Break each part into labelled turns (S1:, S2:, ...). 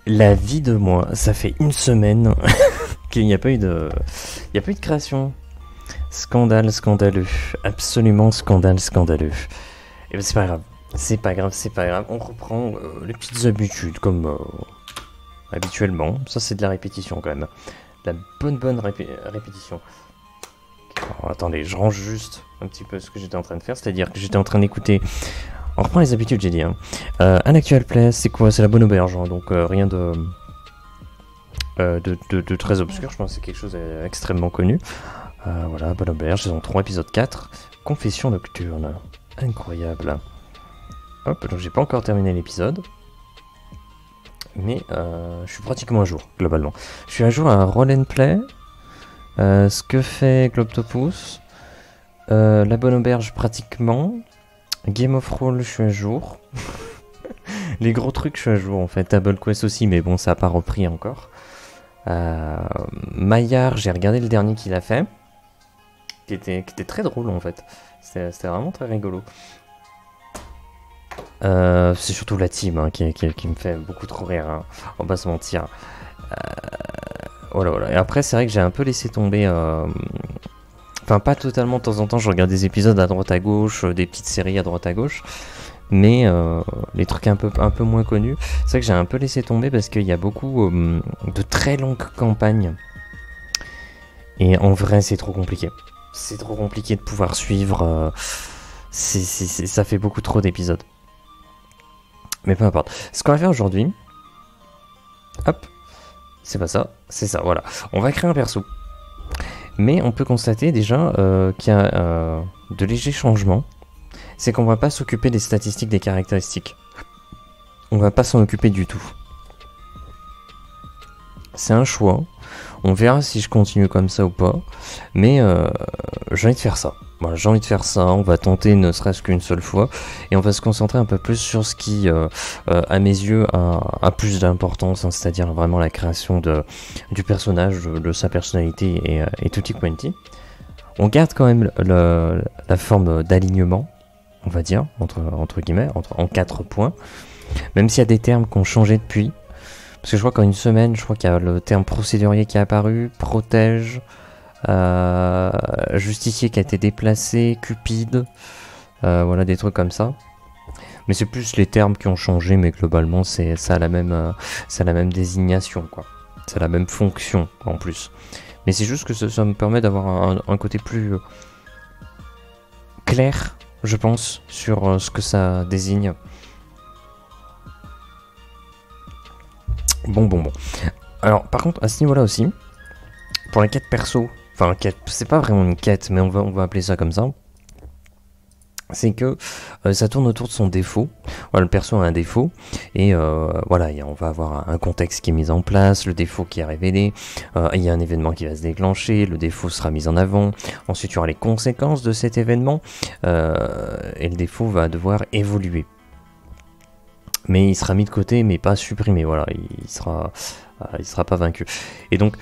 S1: La vie de moi, ça fait une semaine qu'il n'y a pas eu de... Il n'y a pas eu de création. Scandale, scandaleux. Absolument scandale, scandaleux. Et ben c'est pas grave. C'est pas grave, c'est pas grave. On reprend les petites habitudes comme habituellement. Ça c'est de la répétition quand même. De la bonne répétition. Alors, attendez, je range juste un petit peu ce que j'étais en train de faire. C'est-à-dire que j'étais en train d'écouter... On reprend les habitudes, j'ai dit. Hein. Un actual play, c'est quoi? C'est la bonne auberge. Hein, donc rien de très obscur. Je pense que c'est quelque chose d'extrêmement connu. Voilà, bonne auberge, saison 3, épisode 4. Confession nocturne. Incroyable. Hop, donc j'ai pas encore terminé l'épisode. Mais je suis pratiquement à jour, globalement. Je suis à jour à Roll and Play. Ce que fait Globtopus. La bonne auberge, pratiquement. Game of Roll, je suis à jour. Les gros trucs, je suis à jour en fait. Table Quest aussi, mais bon, ça n'a pas repris encore. Maillard, j'ai regardé le dernier qu'il a fait. Qui était très drôle en fait. C'était vraiment très rigolo. C'est surtout la team hein, qui me fait beaucoup trop rire. Hein. On va pas se mentir. Voilà. Et après, c'est vrai que j'ai un peu laissé tomber. Enfin, pas totalement, de temps en temps, je regarde des épisodes à droite à gauche, des petites séries à droite à gauche, mais les trucs un peu moins connus, c'est vrai que j'ai un peu laissé tomber parce qu'il y a beaucoup de très longues campagnes. Et en vrai, c'est trop compliqué. C'est trop compliqué de pouvoir suivre. Ça fait beaucoup trop d'épisodes. Mais peu importe. Ce qu'on va faire aujourd'hui, hop, c'est pas ça, c'est ça, voilà. On va créer un perso. Mais on peut constater déjà qu'il y a de légers changements. C'est qu'on va pas s'occuper des statistiques, des caractéristiques. On va pas s'en occuper du tout. C'est un choix. On verra si je continue comme ça ou pas. Mais j'ai envie de faire ça. Voilà, j'ai envie de faire ça. On va tenter ne serait-ce qu'une seule fois. Et on va se concentrer un peu plus sur ce qui, à mes yeux, a plus d'importance. Hein, c'est-à-dire vraiment la création du personnage, de sa personnalité et tutti quanti. On garde quand même la forme d'alignement, on va dire, entre guillemets, en 4 points. Même s'il y a des termes qui ont changé depuis. Parce que je crois qu'en une semaine, je crois qu'il y a le terme procédurier qui est apparu, protège, justicier qui a été déplacé, cupide, voilà des trucs comme ça. Mais c'est plus les termes qui ont changé, mais globalement ça a la même désignation, quoi. C'est la même fonction en plus. Mais c'est juste que ça me permet d'avoir un côté plus clair, je pense, sur ce que ça désigne. Bon. Alors, par contre, à ce niveau-là aussi, pour la quête perso, enfin, c'est pas vraiment une quête, mais on va appeler ça comme ça. C'est que ça tourne autour de son défaut. Voilà, le perso a un défaut, et voilà, on va avoir un contexte qui est mis en place, le défaut qui est révélé, il y a un événement qui va se déclencher, le défaut sera mis en avant, ensuite il y aura les conséquences de cet événement, et le défaut va devoir évoluer. Mais il sera mis de côté, mais pas supprimé, voilà, il sera pas vaincu. Et donc,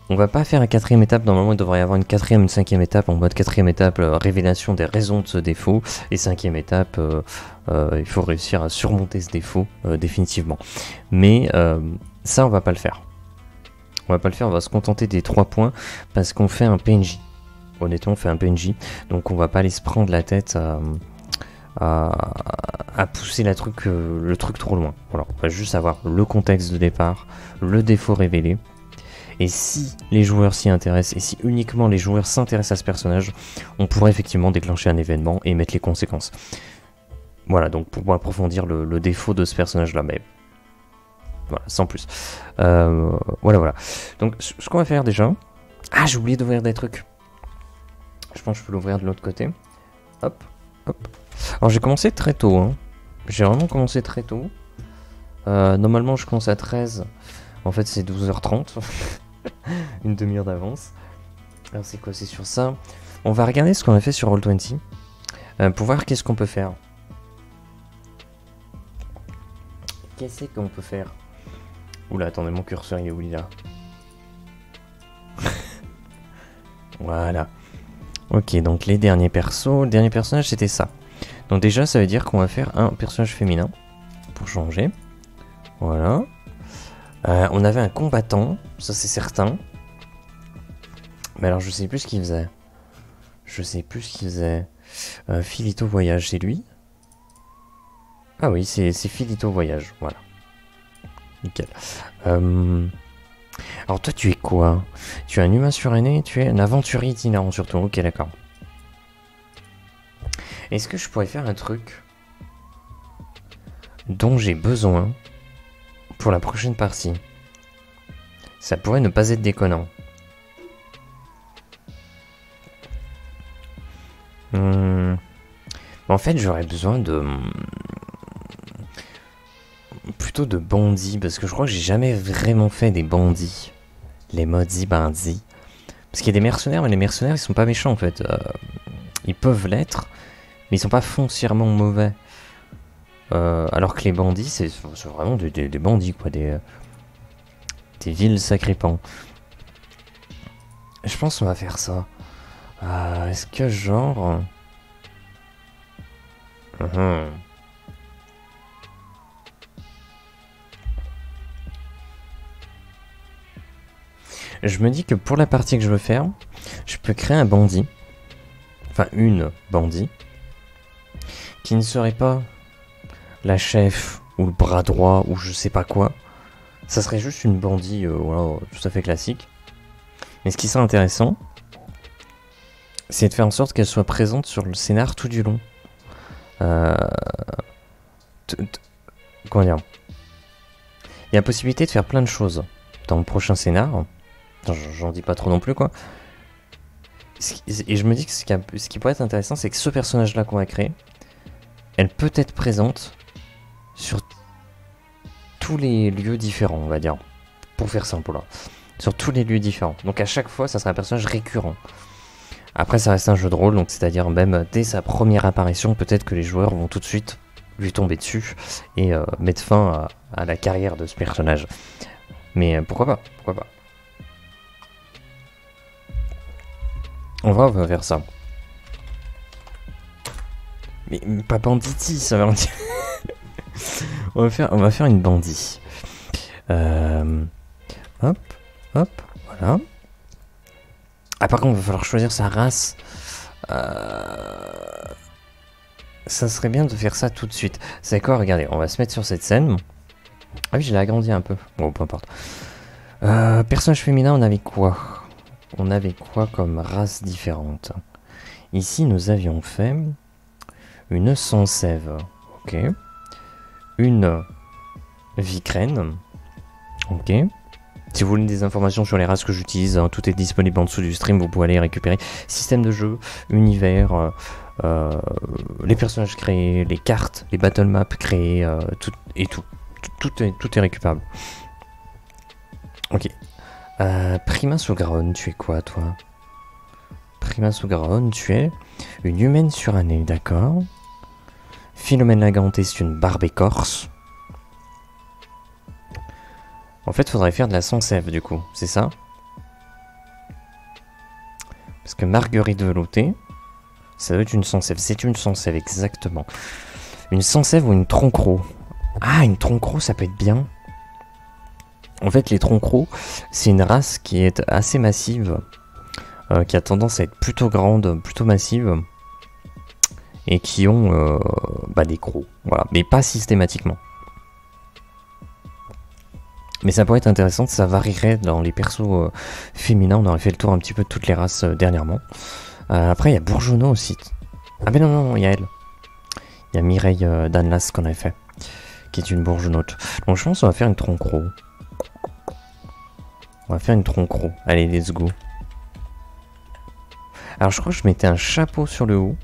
S1: on va pas faire une 4ème étape, normalement il devrait y avoir une 4ème, une 5ème étape, en mode 4ème étape, révélation des raisons de ce défaut, et 5ème étape, il faut réussir à surmonter ce défaut, définitivement. Mais ça, on va pas le faire. On va se contenter des 3 points, parce qu'on fait un PNJ. Honnêtement, on fait un PNJ, donc on va pas aller se prendre la tête à pousser le truc trop loin. Voilà, on va juste avoir le contexte de départ, le défaut révélé, et si les joueurs s'y intéressent, et si uniquement les joueurs s'intéressent à ce personnage, on pourrait effectivement déclencher un événement et mettre les conséquences. Voilà, donc pour approfondir le défaut de ce personnage-là, mais voilà, sans plus. Voilà. Donc ce qu'on va faire déjà... Ah, j'ai oublié d'ouvrir des trucs. Je pense que je peux l'ouvrir de l'autre côté. Hop. Alors j'ai commencé très tôt, hein. J'ai vraiment commencé très tôt. Normalement je commence à 13. En fait c'est 12h30. Une demi-heure d'avance. Alors c'est quoi? C'est sur ça. On va regarder ce qu'on a fait sur Roll20. Pour voir qu'est-ce qu'on peut faire. Qu'est-ce qu'on peut faire? Oula, attendez, mon curseur il est où là? Voilà. Ok, donc les derniers persos. Le dernier personnage c'était ça. Donc déjà ça veut dire qu'on va faire un personnage féminin. Pour changer. Voilà. On avait un combattant, ça c'est certain. Mais alors je sais plus ce qu'il faisait. Je sais plus ce qu'il faisait. Philito Voyage, c'est lui? Ah oui, c'est Philito Voyage, voilà. Nickel. Alors toi tu es quoi? Tu es un humain suranné, tu es un aventurier itinérant surtout, ok d'accord. Est-ce que je pourrais faire un truc dont j'ai besoin pour la prochaine partie? Ça pourrait ne pas être déconnant. En fait j'aurais besoin de... plutôt de bandits, parce que je crois que j'ai jamais vraiment fait des bandits. Les maudits bandits. Parce qu'il y a des mercenaires, mais les mercenaires ils sont pas méchants en fait. Ils peuvent l'être, mais ils sont pas foncièrement mauvais. Alors que les bandits, c'est vraiment des bandits quoi, des villes sacripants. Je pense qu'on va faire ça. Est-ce que genre... Je me dis que pour la partie que je veux faire, je peux créer un bandit. Enfin, une bandit. Qui ne serait pas la chef ou le bras droit ou je sais pas quoi. Ça serait juste une bandit voilà, tout à fait classique. Mais ce qui serait intéressant, c'est de faire en sorte qu'elle soit présente sur le scénar tout du long. Comment dire? Il y a possibilité de faire plein de choses dans le prochain scénar. J'en dis pas trop non plus quoi. Et je me dis que ce qui pourrait être intéressant, c'est que ce personnage-là qu'on va créer, elle peut être présente sur tous les lieux différents, on va dire. Pour faire simple là. Sur tous les lieux différents. Donc à chaque fois, ça sera un personnage récurrent. Après, ça reste un jeu de rôle, donc c'est-à-dire même dès sa première apparition, peut-être que les joueurs vont tout de suite lui tomber dessus et mettre fin à la carrière de ce personnage. Mais pourquoi pas? Pourquoi pas? On va faire ça. Mais pas banditi, ça va dire. on va faire une bandit. Hop, hop, voilà. Ah par contre, il va falloir choisir sa race. Ça serait bien de faire ça tout de suite. C'est quoi? Regardez, on va se mettre sur cette scène. Ah oui, je l'ai agrandi un peu. Bon, peu importe. Personnage féminin, on avait quoi? On avait quoi comme race différente? Ici, nous avions fait une Sansève. Ok. Une Vicrène. Ok. Si vous voulez des informations sur les races que j'utilise, hein, tout est disponible en dessous du stream, vous pouvez aller récupérer. Système de jeu, univers, les personnages créés, les cartes, les battle maps créés, tout est récupérable. Ok. Prima Sogaron, tu es quoi toi? Prima Sogaron, tu es une humaine surannée, d'accord. Philomène Lagante, c'est une barbe écorce. En fait, faudrait faire de la Sansève du coup, c'est ça? Parce que Marguerite Velouté, ça doit être une Sansève. C'est une Sansève, exactement. Une Sansève ou une Tronquereau. Ah, une Tronquereau, ça peut être bien. En fait, les Tronquereaux, c'est une race qui est assez massive, qui a tendance à être plutôt grande, plutôt massive, et qui ont des crocs. Voilà, mais pas systématiquement. Mais ça pourrait être intéressant, ça varierait dans les persos féminins. On aurait fait le tour un petit peu de toutes les races dernièrement. Après, il y a Bourgeonneau aussi. Ah mais non, il y a elle. Il y a Mireille Danlas qu'on avait fait, qui est une bourgeonnaute. Donc je pense qu'on va faire une Tronquereau. On va faire une Tronquereau. Allez, let's go. Alors je crois que je mettais un chapeau sur le haut.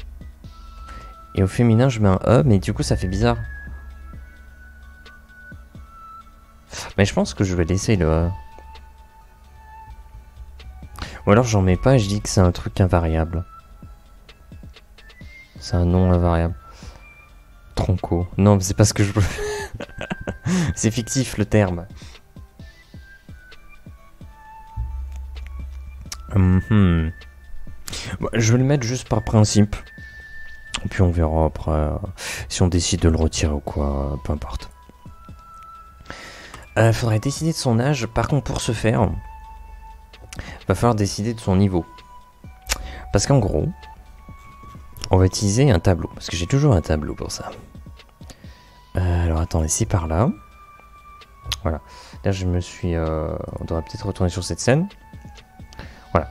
S1: Et au féminin, je mets un E, mais du coup, ça fait bizarre. Mais je pense que je vais laisser le E. Ou alors j'en mets pas et je dis que c'est un truc invariable. C'est un nom invariable. Tronco. Non, c'est pas ce que je veux. C'est fictif le terme. Bon, je vais le mettre juste par principe. Et puis on verra après si on décide de le retirer ou quoi. Peu importe. Faudrait décider de son âge. Par contre, pour ce faire, va falloir décider de son niveau. Parce qu'en gros, on va utiliser un tableau. Parce que j'ai toujours un tableau pour ça. Alors attendez, c'est par là. Voilà. Là, je me suis... on devrait peut-être retourner sur cette scène. Voilà.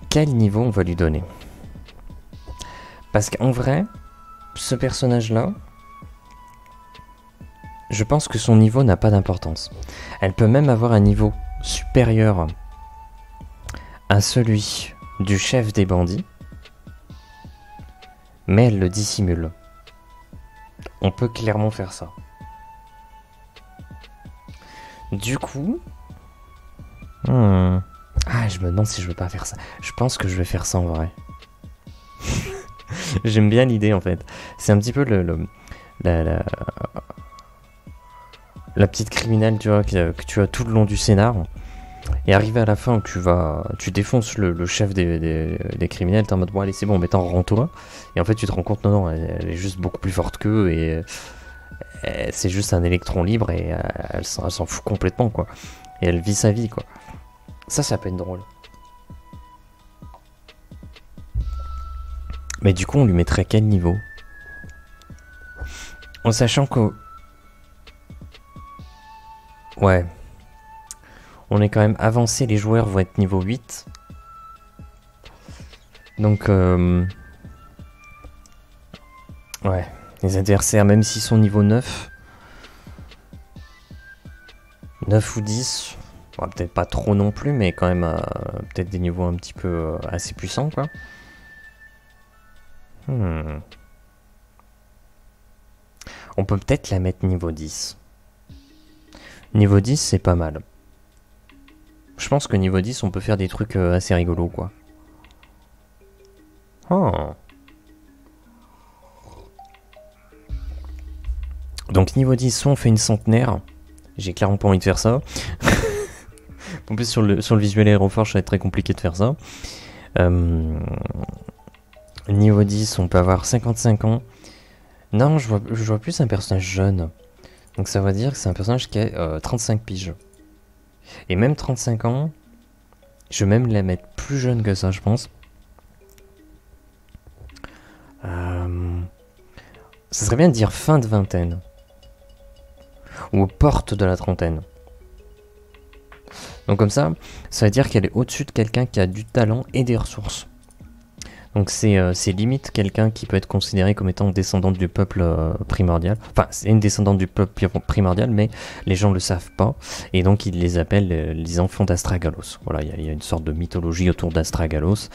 S1: Quel niveau on va lui donner? Parce qu'en vrai, ce personnage-là, je pense que son niveau n'a pas d'importance. Elle peut même avoir un niveau supérieur à celui du chef des bandits, mais elle le dissimule. On peut clairement faire ça. Du coup... Ah, je me demande si je veux pas faire ça. Je pense que je vais faire ça en vrai. J'aime bien l'idée en fait. C'est un petit peu la petite criminelle, tu vois, que tu as tout le long du scénar. Et arrivé à la fin où tu défonces le chef des criminels, t'es en mode bon allez c'est bon, maintenant rends-toi. Et en fait tu te rends compte non, elle est juste beaucoup plus forte qu'eux et c'est juste un électron libre et elle s'en fout complètement quoi. Et elle vit sa vie quoi. Ça peut être drôle. Mais du coup on lui mettrait quel niveau? En sachant que... Ouais. On est quand même avancé, les joueurs vont être niveau 8. Donc... Ouais. Les adversaires, même s'ils sont niveau 9... 9 ou 10... Bon, peut-être pas trop non plus, mais quand même peut-être des niveaux un petit peu assez puissants, quoi. On peut peut-être la mettre niveau 10. Niveau 10, c'est pas mal. Je pense que niveau 10, on peut faire des trucs assez rigolos, quoi. Oh. Donc niveau 10, soit on fait une centenaire. J'ai clairement pas envie de faire ça. En plus, sur le visuel aéroforge, ça va être très compliqué de faire ça. Niveau 10, on peut avoir 55 ans. Non, je vois plus un personnage jeune. Donc ça veut dire que c'est un personnage qui a 35 piges. Et même 35 ans, je vais même la mettre plus jeune que ça, je pense. Ça serait bien de dire fin de vingtaine. Ou aux portes de la trentaine. Donc comme ça veut dire qu'elle est au-dessus de quelqu'un qui a du talent et des ressources. Donc c'est limite quelqu'un qui peut être considéré comme étant descendante du peuple primordial. Enfin, c'est une descendante du peuple primordial, mais les gens ne le savent pas. Et donc ils les appellent les enfants d'Astragalos. Voilà, il y a une sorte de mythologie autour d'Astragalos.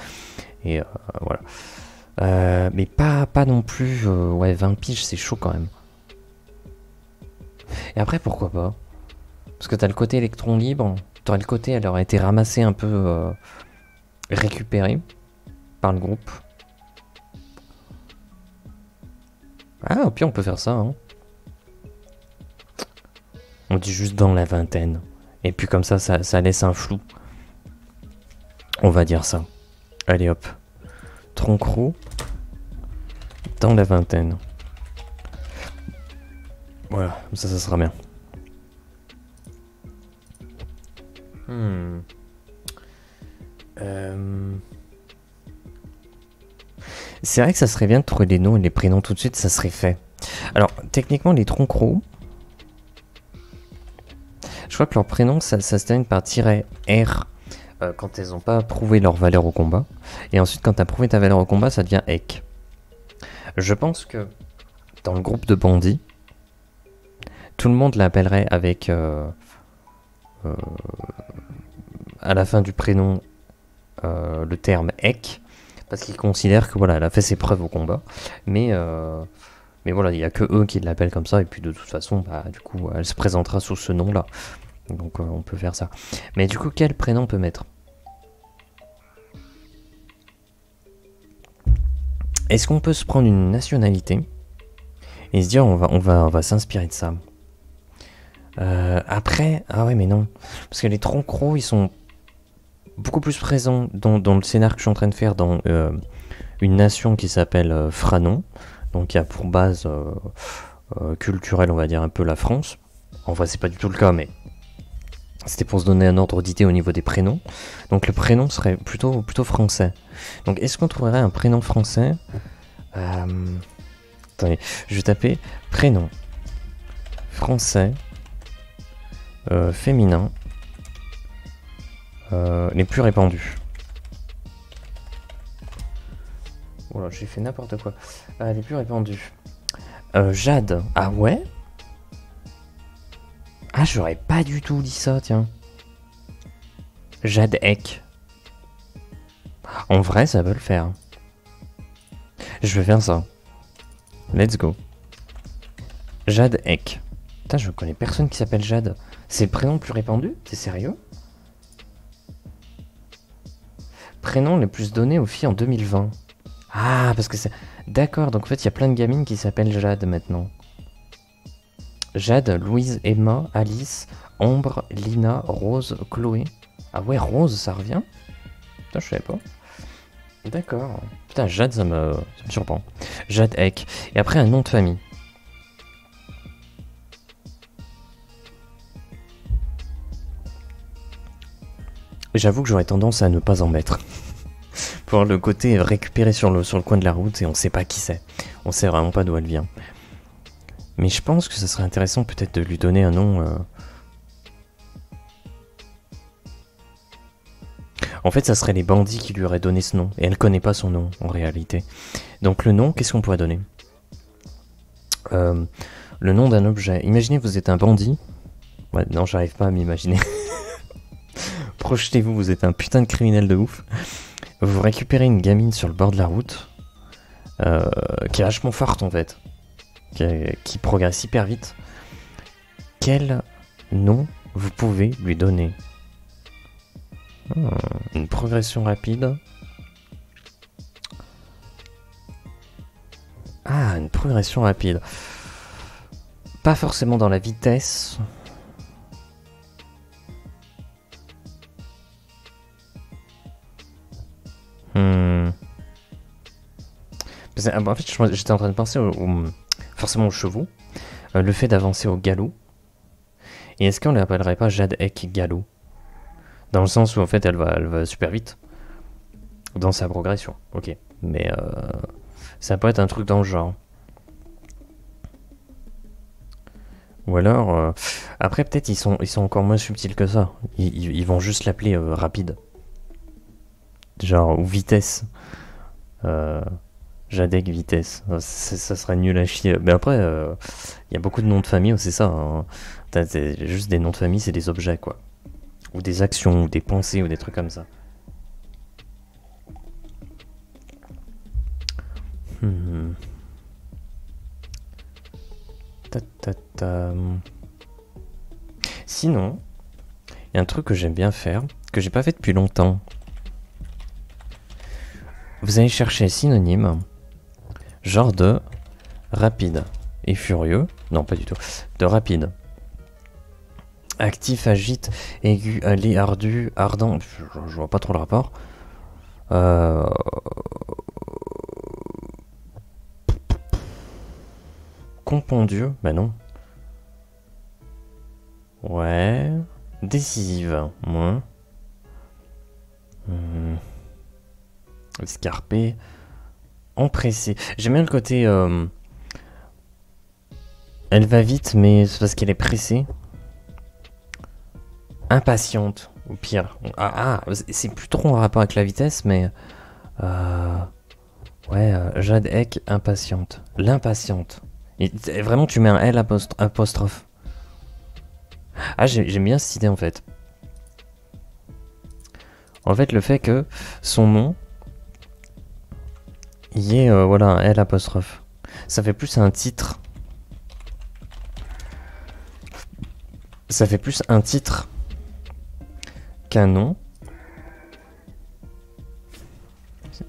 S1: Et voilà. Mais pas non plus... ouais, 20 piges, c'est chaud quand même. Et après, pourquoi pas? Parce que t'as le côté électron libre. T'aurais le côté, elle aurait été ramassée un peu... récupérée par le groupe. Ah, au pire, on peut faire ça. Hein. On dit juste dans la vingtaine. Et puis comme ça laisse un flou. On va dire ça. Allez hop. Tronc-roux. Dans la vingtaine. Voilà, comme ça sera bien. C'est vrai que ça serait bien de trouver les noms et les prénoms tout de suite, ça serait fait. Alors, techniquement, les troncs-roux, je crois que leur prénom, ça se termine par -R quand elles n'ont pas prouvé leur valeur au combat. Et ensuite, quand tu as prouvé ta valeur au combat, ça devient EK. Je pense que dans le groupe de bandits, tout le monde l'appellerait avec à la fin du prénom le terme EK. Parce qu'ils considèrent que voilà, elle a fait ses preuves au combat. Mais voilà, il n'y a que eux qui l'appellent comme ça. Et puis de toute façon, bah, du coup, elle se présentera sous ce nom-là. Donc on peut faire ça. Mais du coup, quel prénom on peut mettre? Est-ce qu'on peut se prendre une nationalité et se dire on va s'inspirer de ça? Après, ah ouais mais non. Parce que les troncs-crocs, ils sont beaucoup plus présents dans le scénar que je suis en train de faire dans une nation qui s'appelle Franon. donc qui a pour base culturelle, on va dire, un peu la France. En vrai, c'est pas du tout le cas, mais c'était pour se donner un ordre d'idée au niveau des prénoms. Donc le prénom serait plutôt français. Donc est-ce qu'on trouverait un prénom français Attendez, je vais taper prénom français féminin les plus répandus. Voilà, j'ai fait n'importe quoi. Les plus répandus. Jade. Ah ouais? Ah, j'aurais pas du tout dit ça, tiens. Jade Ek. En vrai, ça peut le faire. Je vais faire ça. Let's go. Jade Ek. Putain, je connais personne qui s'appelle Jade. C'est le prénom le plus répandu? T'es sérieux? Prénom le plus donné aux filles en 2020. Ah, parce que c'est... D'accord, donc en fait, il y a plein de gamines qui s'appellent Jade maintenant. Jade, Louise, Emma, Alice, Ambre, Lina, Rose, Chloé. Ah ouais, Rose, ça revient? Putain, je savais pas. D'accord. Putain, Jade, ça me surprend. Jade Ek. Et après, un nom de famille. J'avoue que j'aurais tendance à ne pas en mettre. Pour le côté récupéré sur le coin de la route et on sait pas qui c'est. On sait vraiment pas d'où elle vient. Mais je pense que ça serait intéressant peut-être de lui donner un nom... En fait, ça serait les bandits qui lui auraient donné ce nom. Et elle connaît pas son nom, en réalité. Donc le nom, qu'est-ce qu'on pourrait donner Le nom d'un objet. Imaginez vous êtes un bandit. Ouais, non, j'arrive pas à m'imaginer. Projetez-vous, vous êtes un putain de criminel de ouf. Vous récupérez une gamine sur le bord de la route. Qui est vachement forte, en fait. Qui progresse hyper vite. Quel nom vous pouvez lui donner? Une progression rapide. Ah, une progression rapide. Pas forcément dans la vitesse. En fait, j'étais en train de penser forcément aux chevaux. Le fait d'avancer au galop. Et est-ce qu'on l'appellerait pas Jade Ek Galop? Dans le sens où en fait elle va super vite. Dans sa progression. Ok. Mais ça peut être un truc dans le genre. Ou alors... après peut-être ils sont encore moins subtils que ça. Ils vont juste l'appeler rapide. Genre, ou vitesse. Jadek vitesse. Ça serait nul à chier. Mais après, y a beaucoup de noms de famille, c'est ça. Hein. C'est juste des noms de famille, c'est des objets, quoi. Ou des actions, ou des pensées, ou des trucs comme ça. Sinon, il y a un truc que j'aime bien faire, que j'ai pas fait depuis longtemps. Vous allez chercher synonyme, genre de rapide et furieux. Non, pas du tout. De rapide. Actif, agite, aigu, allé, ardu, ardent. Je vois pas trop le rapport. Compendieux, bah non. Ouais. Décisive, moins. Escarpé. Empressé. J'aime bien le côté... elle va vite, mais c'est parce qu'elle est pressée. Impatiente, au pire. C'est plus trop en rapport avec la vitesse, mais... ouais, Jade Ek, impatiente. L'impatiente. Vraiment, tu mets un L apostrophe. Ah, j'aime bien cette idée, en fait. En fait, le fait que son nom... il y ait, voilà, un L apostrophe. Ça fait plus un titre. Ça fait plus un titre qu'un nom.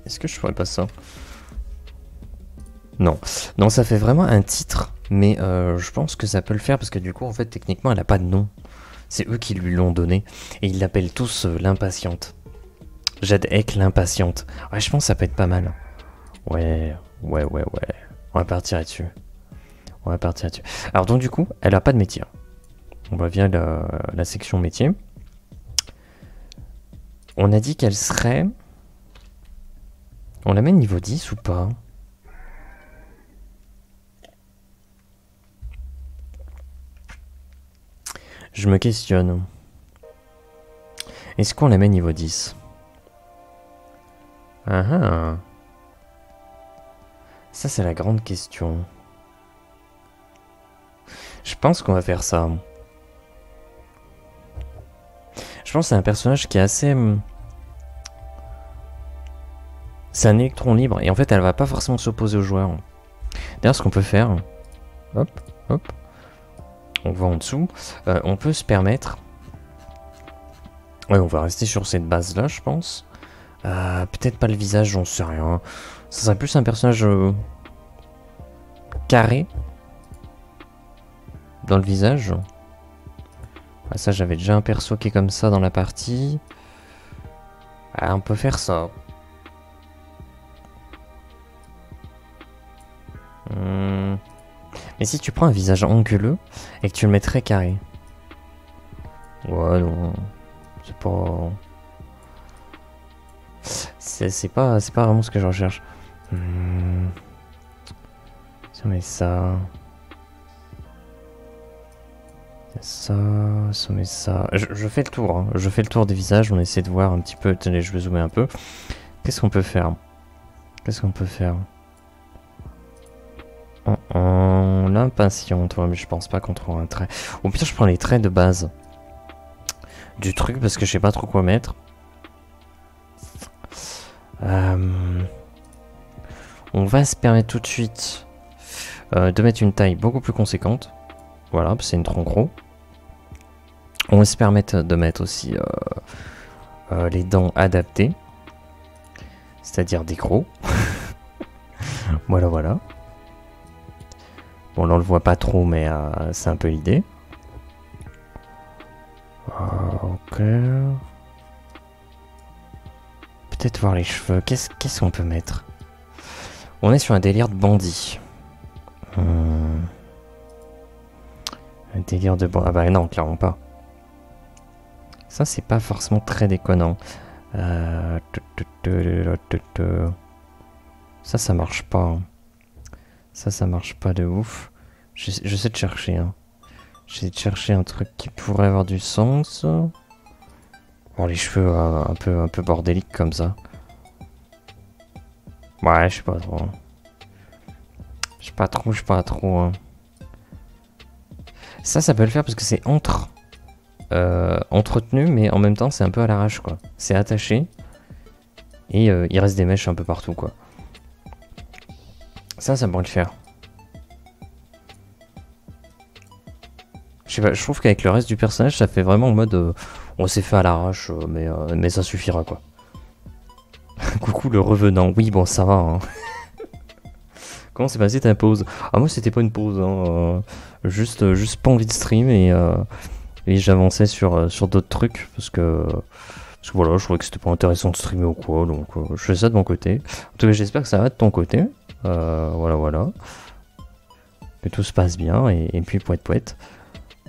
S1: Est-ce que je ferais pas ça? Non. Non, ça fait vraiment un titre, mais je pense que ça peut le faire parce que du coup, en fait, techniquement, elle a pas de nom. C'est eux qui lui l'ont donné. Et ils l'appellent tous l'impatiente. Jade Ek l'impatiente. Ouais, je pense que ça peut être pas mal. Ouais. On va partir là-dessus. On va partir là-dessus. Alors donc du coup, elle a pas de métier. On va via la section métier. On a dit qu'elle serait... On la met niveau 10 ou pas? Je me questionne. Est-ce qu'on la met niveau 10? Ah ah. Ça, c'est la grande question. Je pense qu'on va faire ça. Je pense que c'est un personnage qui est assez... C'est un électron libre. Et en fait, elle va pas forcément s'opposer aux joueurs. D'ailleurs, ce qu'on peut faire... Hop, hop. On va en dessous. On peut se permettre... Ouais, on va rester sur cette base-là, je pense. Peut-être pas le visage, j'en sais rien. Ça serait plus un personnage... carré. Dans le visage. Ah, ça, j'avais déjà un perso qui est comme ça dans la partie. Ah, on peut faire ça. Mais si tu prends un visage anguleux et que tu le mets très carré. Ouais, non. C'est pas... C'est pas vraiment ce que je recherche. Si on met ça... Ça, ça met ça. Je fais le tour, hein. Je fais le tour des visages, on essaie de voir un petit peu. Tenez, je vais zoomer un peu. Qu'est-ce qu'on peut faire? Qu'est-ce qu'on peut faire? L'impatiente, ouais, mais je pense pas qu'on trouvera un trait. Au pire, je prends les traits de base du truc parce que je sais pas trop quoi mettre. On va se permettre tout de suite de mettre une taille beaucoup plus conséquente. Voilà, c'est une trop gros. On va se permettre de mettre aussi les dents adaptées. C'est-à-dire des gros. Voilà, voilà. Bon, là on le voit pas trop, mais c'est un peu l'idée. Ok. Peut-être voir les cheveux. Qu'est-ce qu'on peut mettre? On est sur un délire de bandit. Un délire de bandit. Ah bah non, clairement pas. Ça, c'est pas forcément très déconnant. Ça marche pas. Hein. Ça marche pas de ouf. J'essaie de chercher. Hein. J'essaie de chercher un truc qui pourrait avoir du sens. Bon, les cheveux un peu bordéliques comme ça. Ouais, je sais pas trop. Je sais pas trop. Hein. Ça peut le faire parce que c'est entretenu, mais en même temps, c'est un peu à l'arrache, quoi. C'est attaché. Et il reste des mèches un peu partout, quoi. Ça pourrait le faire. Je sais pas, je trouve qu'avec le reste du personnage, ça fait vraiment en mode... on s'est fait à l'arrache, mais ça suffira, quoi. Coucou le revenant. Oui, bon, ça va, hein. Comment s'est passé ta pause? Ah, moi, c'était pas une pause, hein. Juste pas envie de stream et j'avançais sur d'autres trucs parce que voilà, je trouvais que c'était pas intéressant de streamer ou quoi, donc je fais ça de mon côté. En tout cas, j'espère que ça va de ton côté. Voilà. Que tout se passe bien et puis poète.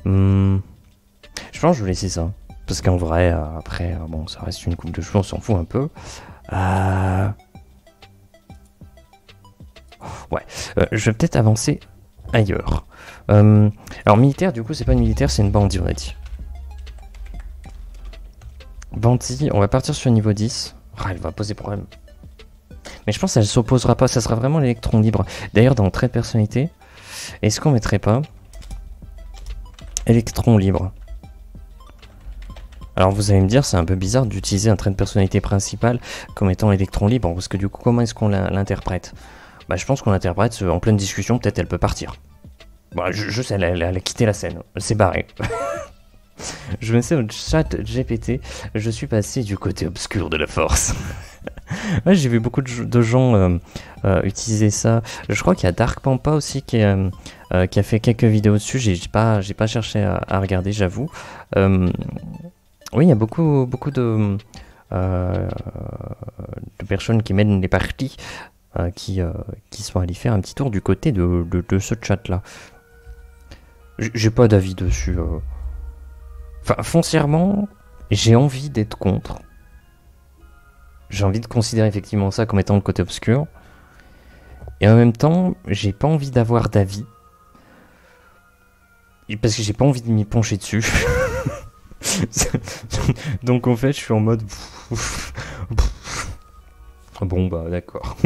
S1: Je pense que je vais laisser ça. Parce qu'en vrai, après, bon, ça reste une coupe de cheveux, on s'en fout un peu. Ouais, je vais peut-être avancer ailleurs. Alors, militaire, du coup, c'est pas une militaire, c'est une bandit, on a dit. Bandit, on va partir sur le niveau 10. Ah, elle va poser problème. Mais je pense qu'elle s'opposera pas, ça sera vraiment l'électron libre. D'ailleurs, dans trait de personnalité, est-ce qu'on mettrait pas électron libre? Alors vous allez me dire, c'est un peu bizarre d'utiliser un trait de personnalité principal comme étant électron libre, parce que du coup, comment est-ce qu'on l'interprète? Bah, je pense qu'on l'interprète en pleine discussion, peut-être elle peut partir. Bon, je sais, elle a quitté la scène, elle s'est barrée. Je me sais au chat GPT, je suis passé du côté obscur de la force. Ouais, j'ai vu beaucoup de gens utiliser ça. Je crois qu'il y a Dark Pampa aussi qui a fait quelques vidéos dessus. J'ai pas cherché à regarder, j'avoue. Oui, il y a beaucoup de personnes qui mènent les parties qui sont allés faire un petit tour du côté de ce chat-là. J'ai pas d'avis dessus. Enfin, foncièrement, j'ai envie d'être contre. J'ai envie de considérer effectivement ça comme étant le côté obscur. Et en même temps, j'ai pas envie d'avoir d'avis. Parce que j'ai pas envie de m'y pencher dessus. Donc en fait, je suis en mode... Bon bah d'accord.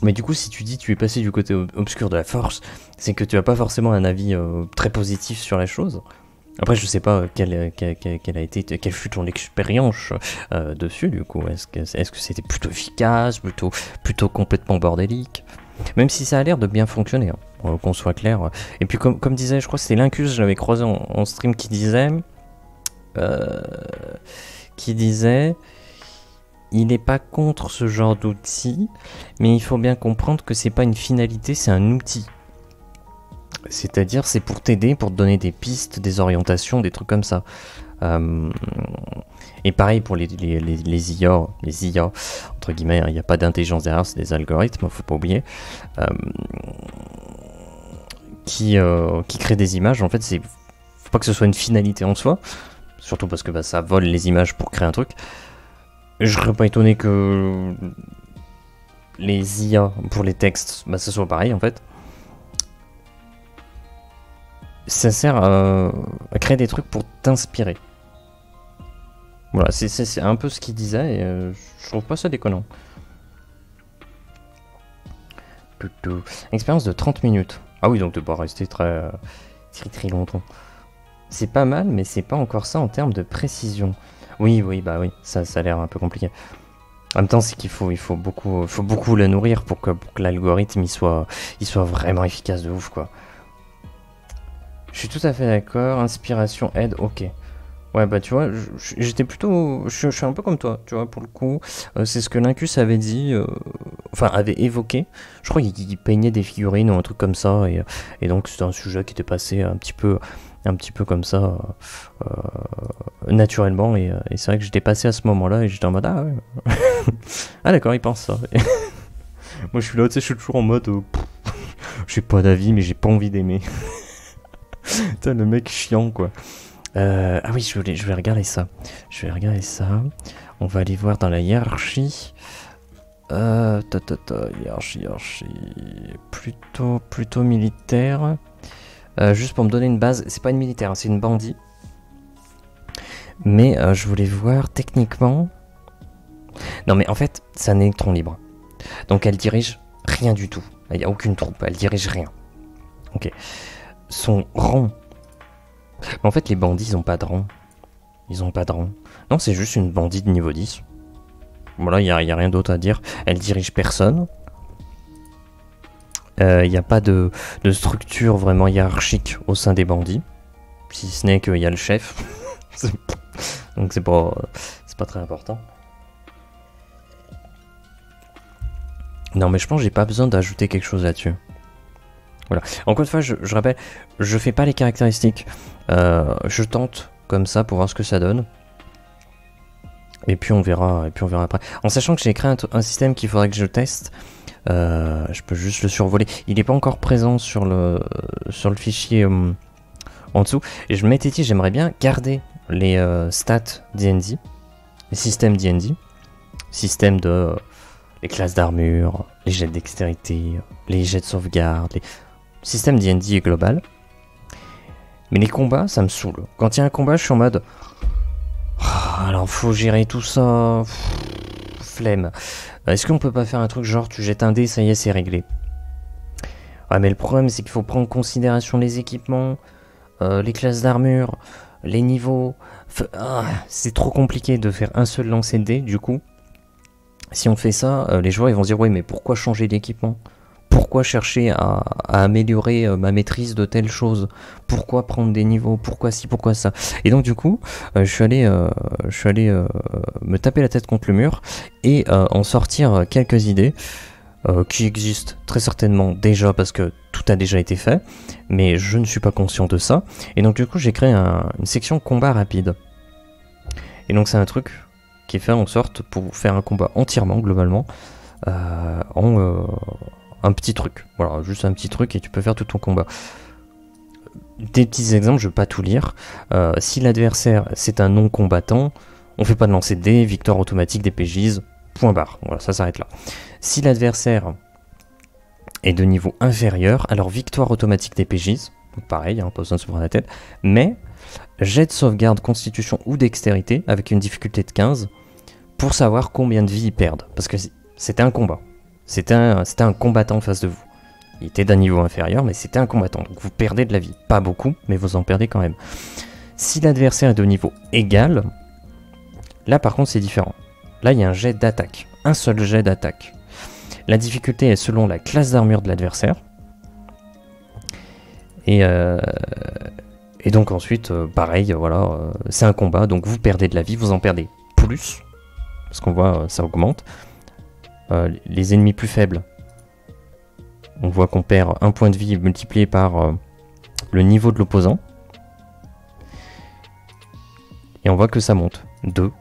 S1: Mais du coup, si tu dis tu es passé du côté obscur de la force, c'est que tu as pas forcément un avis très positif sur les choses. Après, je sais pas quelle fut ton expérience dessus, du coup. Est-ce que c'était plutôt efficace, plutôt complètement bordélique? Même si ça a l'air de bien fonctionner, hein, qu'on soit clair. Et puis, comme disait, je crois que c'était Lincus, je l'avais croisé en stream, qui disait... il n'est pas contre ce genre d'outil, mais il faut bien comprendre que c'est pas une finalité, c'est un outil. C'est-à-dire, c'est pour t'aider, pour te donner des pistes, des orientations, des trucs comme ça. Et pareil pour les IA, entre guillemets, il n'y a pas d'intelligence derrière, c'est des algorithmes, faut pas oublier, qui créent des images. En fait, faut pas que ce soit une finalité en soi, surtout parce que bah, ça vole les images pour créer un truc. Je serais pas étonné que les IA pour les textes, bah, ça soit pareil en fait. Ça sert à créer des trucs pour t'inspirer. Voilà, c'est un peu ce qu'il disait et je trouve pas ça déconnant. Plutôt. Expérience de 30 minutes. Ah oui, donc de pas rester très longtemps. C'est pas mal, mais c'est pas encore ça en termes de précision. Oui, bah oui, ça a l'air un peu compliqué. En même temps, c'est qu'il faut beaucoup le nourrir pour que l'algorithme il soit vraiment efficace de ouf, quoi. Je suis tout à fait d'accord. Inspiration, aide, ok. Ouais, bah tu vois, j'étais plutôt... Je suis un peu comme toi, tu vois, pour le coup. C'est ce que Lincus avait dit, enfin, avait évoqué. Je crois qu'il peignait des figurines ou un truc comme ça, et donc c'était un sujet qui était passé un petit peu comme ça, naturellement, et c'est vrai que j'étais passé à ce moment-là, et j'étais en mode, ah ouais. Ah d'accord, il pense ça. Moi je suis là, tu sais, je suis toujours en mode, j'ai pas d'avis, mais j'ai pas envie d'aimer. Putain, le mec chiant, quoi. Ah oui, je vais regarder ça. On va aller voir dans la hiérarchie. Hiérarchie. Plutôt militaire. Juste pour me donner une base. C'est pas une militaire, hein, c'est une bandit. Mais je voulais voir techniquement. Non, mais en fait, c'est un électron libre. Donc elle dirige rien du tout. Il n'y a aucune troupe, elle dirige rien. Ok. Son rang. En fait, les bandits, ils ont pas de rang. Non, c'est juste une bandit de niveau 10. Voilà, il n'y a rien d'autre à dire. Elle dirige personne. Il n'y a pas de structure vraiment hiérarchique au sein des bandits. Si ce n'est qu'il y a le chef. Donc c'est pas très important. Non, mais je pense que j'ai pas besoin d'ajouter quelque chose là-dessus. Voilà. Encore une fois, je rappelle, je fais pas les caractéristiques. Je tente comme ça pour voir ce que ça donne. Et puis on verra après. En sachant que j'ai créé un système qu'il faudrait que je teste. Je peux juste le survoler. Il n'est pas encore présent sur le fichier en dessous. Et je m'étais dit, j'aimerais bien garder les stats D&D, les systèmes D&D, système de les classes d'armure, les jets de dextérité, les jets de sauvegarde, les système D&D est global. Mais les combats, ça me saoule. Quand il y a un combat, je suis en mode... alors faut gérer tout ça... Flemme. Est-ce qu'on peut pas faire un truc genre tu jettes un dé, ça y est, c'est réglé? Ouais, mais le problème, c'est qu'il faut prendre en considération les équipements, les classes d'armure, les niveaux... c'est trop compliqué de faire un seul lancer de dé, du coup. Si on fait ça, les joueurs ils vont se dire, ouais, mais pourquoi changer d'équipement? Pourquoi chercher à améliorer ma maîtrise de telle chose? Pourquoi prendre des niveaux? Pourquoi ci, pourquoi ça? Et donc du coup, je suis allé me taper la tête contre le mur et en sortir quelques idées qui existent très certainement déjà parce que tout a déjà été fait, mais je ne suis pas conscient de ça. Et donc du coup, j'ai créé une section combat rapide. Et donc c'est un truc qui est fait en sorte pour faire un combat entièrement, globalement, en un petit truc. Voilà, juste un petit truc et tu peux faire tout ton combat. Des petits exemples, je ne vais pas tout lire. Si l'adversaire c'est un non-combattant, on fait pas de lancer de dés, victoire automatique des PJs, point barre. Voilà, ça s'arrête là. Si l'adversaire est de niveau inférieur, alors victoire automatique des PJs, pareil, hein, pas besoin de se prendre la tête, mais jet de sauvegarde, constitution ou dextérité avec une difficulté de 15 pour savoir combien de vie ils perdent. Parce que c'était un combat. C'était un combattant en face de vous. Il était d'un niveau inférieur, mais c'était un combattant. Donc vous perdez de la vie. Pas beaucoup, mais vous en perdez quand même. Si l'adversaire est de niveau égal, là par contre c'est différent. Là il y a un jet d'attaque. Un seul jet d'attaque. La difficulté est selon la classe d'armure de l'adversaire. Et donc ensuite, pareil, voilà, c'est un combat. Donc vous perdez de la vie, vous en perdez plus. Parce qu'on voit, ça augmente. Les ennemis plus faibles, on voit qu'on perd un point de vie multiplié par le niveau de l'opposant. Et on voit que ça monte. 2,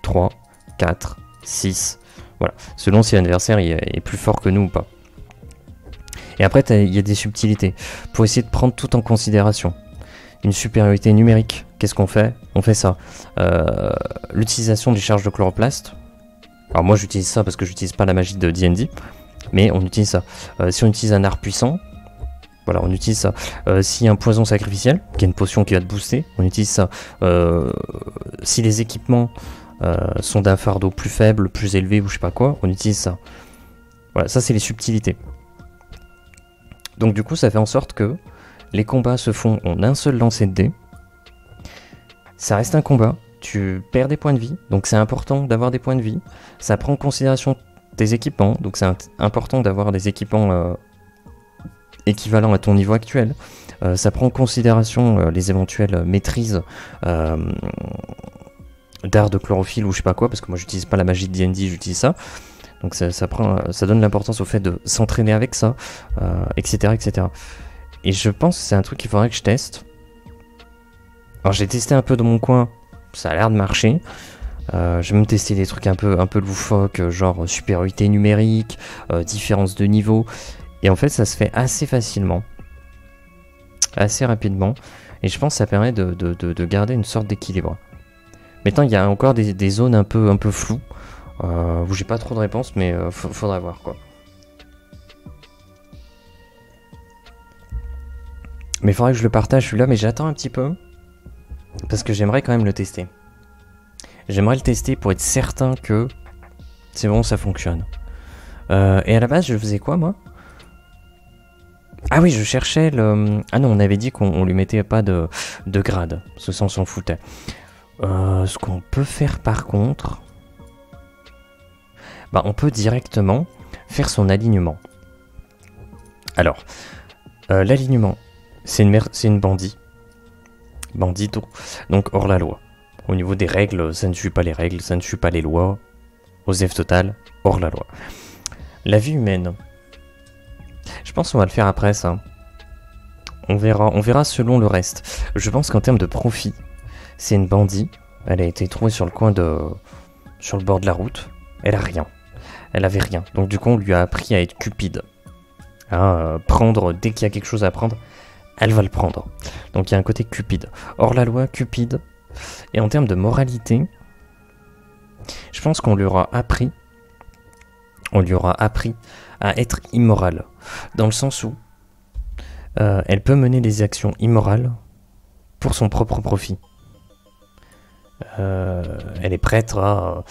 S1: 3, 4, 6. Voilà. Selon si l'adversaire est plus fort que nous ou pas. Et après, il y a des subtilités. Pour essayer de prendre tout en considération. Une supériorité numérique. Qu'est-ce qu'on fait? On fait ça. L'utilisation des charges de chloroplaste. Alors moi j'utilise ça parce que j'utilise pas la magie de D&D. Mais on utilise ça. Si on utilise un art puissant, voilà, on utilise ça. S'il y a un poison sacrificiel, qui est une potion qui va te booster, on utilise ça. Si les équipements sont d'un fardeau plus faible, plus élevé ou je sais pas quoi, on utilise ça. Voilà, ça c'est les subtilités. Donc du coup ça fait en sorte que les combats se font en un seul lancer de dés. Ça reste un combat, tu perds des points de vie, donc c'est important d'avoir des points de vie. Ça prend en considération tes équipements, donc c'est important d'avoir des équipements équivalents à ton niveau actuel. Ça prend en considération les éventuelles maîtrises d'art de chlorophylle ou je sais pas quoi, parce que moi j'utilise pas la magie de D&D, j'utilise ça. Donc ça donne l'importance au fait de s'entraîner avec ça, etc., etc. Et je pense que c'est un truc qu'il faudrait que je teste. Alors j'ai testé un peu dans mon coin, ça a l'air de marcher. Je vais me tester des trucs un peu loufoques, genre supériorité numérique, différence de niveau. Et en fait ça se fait assez facilement, assez rapidement. Et je pense que ça permet de garder une sorte d'équilibre. Maintenant il y a encore des zones un peu floues, où j'ai pas trop de réponses, mais faudra voir quoi. Mais il faudrait que je le partage celui-là, mais j'attends un petit peu. Parce que j'aimerais quand même le tester. J'aimerais le tester pour être certain que c'est bon, ça fonctionne. Et à la base, je faisais quoi, moi? Ah oui, je cherchais le... Ah non, on avait dit qu'on lui mettait pas de grade. Parce que ça, on s'en foutait. Ce qu'on peut faire, par contre... Bah, on peut directement faire son alignement. Alors, l'alignement, c'est une bandit. Bandito. Donc, hors la loi. Au niveau des règles, ça ne suit pas les règles, ça ne suit pas les lois. Osef total, hors la loi. La vie humaine. Je pense qu'on va le faire après ça. On verra selon le reste. Je pense qu'en termes de profit, c'est une bandit. Elle a été trouvée sur le bord de la route. Elle a rien. Elle avait rien. Donc du coup, on lui a appris à être cupide. À prendre, dès qu'il y a quelque chose à prendre, elle va le prendre. Donc il y a un côté cupide. Hors la loi, cupide. Et en termes de moralité, je pense qu'on lui aura appris à être immorale. Dans le sens où elle peut mener des actions immorales pour son propre profit. Elle est prête à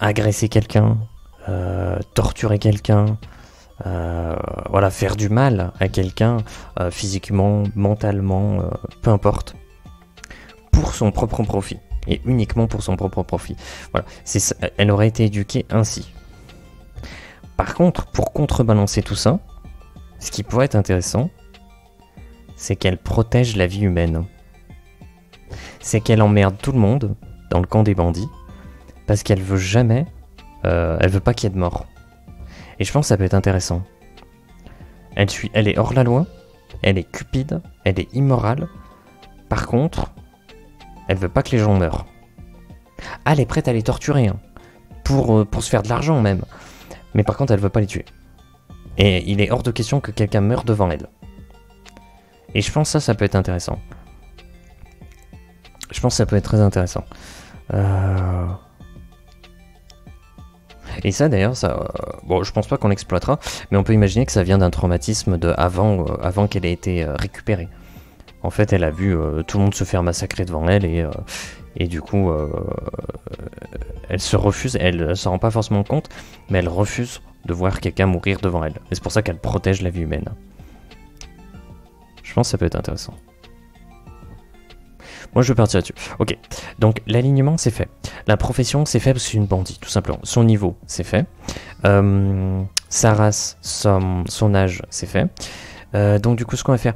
S1: agresser quelqu'un, torturer quelqu'un, voilà, faire du mal à quelqu'un, physiquement, mentalement, peu importe, pour son propre profit. Et uniquement pour son propre profit. Voilà, elle aurait été éduquée ainsi. Par contre, pour contrebalancer tout ça, ce qui pourrait être intéressant, c'est qu'elle protège la vie humaine. C'est qu'elle emmerde tout le monde dans le camp des bandits, parce qu'elle veut jamais, elle veut pas qu'il y ait de mort. Et je pense que ça peut être intéressant. Elle est hors la loi, elle est cupide, elle est immorale. Par contre, elle veut pas que les gens meurent. Ah, elle est prête à les torturer, hein, pour se faire de l'argent même. Mais par contre, elle veut pas les tuer. Et il est hors de question que quelqu'un meure devant elle. Et je pense que ça peut être intéressant. Je pense que ça peut être très intéressant. Et ça d'ailleurs, bon, je pense pas qu'on l'exploitera, mais on peut imaginer que ça vient d'un traumatisme de avant qu'elle ait été récupérée. En fait, elle a vu tout le monde se faire massacrer devant elle et du coup, elle se refuse, elle s'en rend pas forcément compte, mais elle refuse de voir quelqu'un mourir devant elle. Et c'est pour ça qu'elle protège la vie humaine. Je pense que ça peut être intéressant. Moi, je vais partir là-dessus. Ok, donc l'alignement, c'est fait. La profession, c'est fait parce que c'est une bandit, tout simplement. Son niveau, c'est fait. Sa race, son âge, c'est fait. Donc du coup, ce qu'on va faire,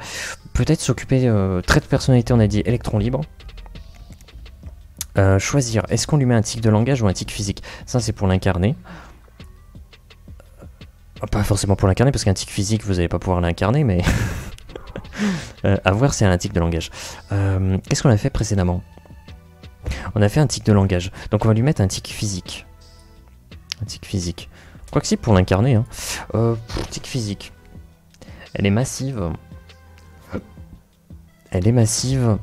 S1: peut-être s'occuper... trait de personnalité, on a dit électron libre. Choisir, est-ce qu'on lui met un tic de langage ou un tic physique? Ça, c'est pour l'incarner. Pas forcément pour l'incarner, parce qu'un tic physique, vous n'allez pas pouvoir l'incarner, mais... à voir si elle a un tic de langage. Qu'est-ce qu'on a fait précédemment? On a fait un tic de langage. Donc on va lui mettre un tic physique. Un tic physique. Quoique si, pour l'incarner. Hein. Tic physique. Elle est massive. Elle est massive.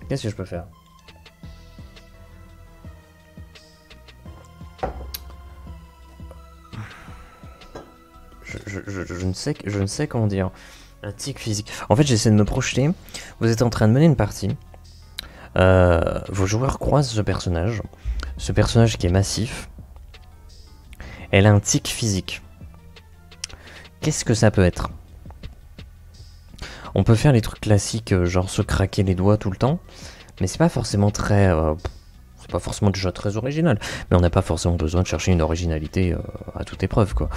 S1: Qu'est-ce que je peux faire? Je ne sais comment dire. Un tic physique. En fait, j'essaie de me projeter. Vous êtes en train de mener une partie. Vos joueurs croisent ce personnage. Ce personnage qui est massif. Elle a un tic physique. Qu'est-ce que ça peut être? On peut faire les trucs classiques, genre se craquer les doigts tout le temps. Mais c'est pas forcément très... c'est pas forcément déjà très original. Mais on n'a pas forcément besoin de chercher une originalité à toute épreuve, quoi.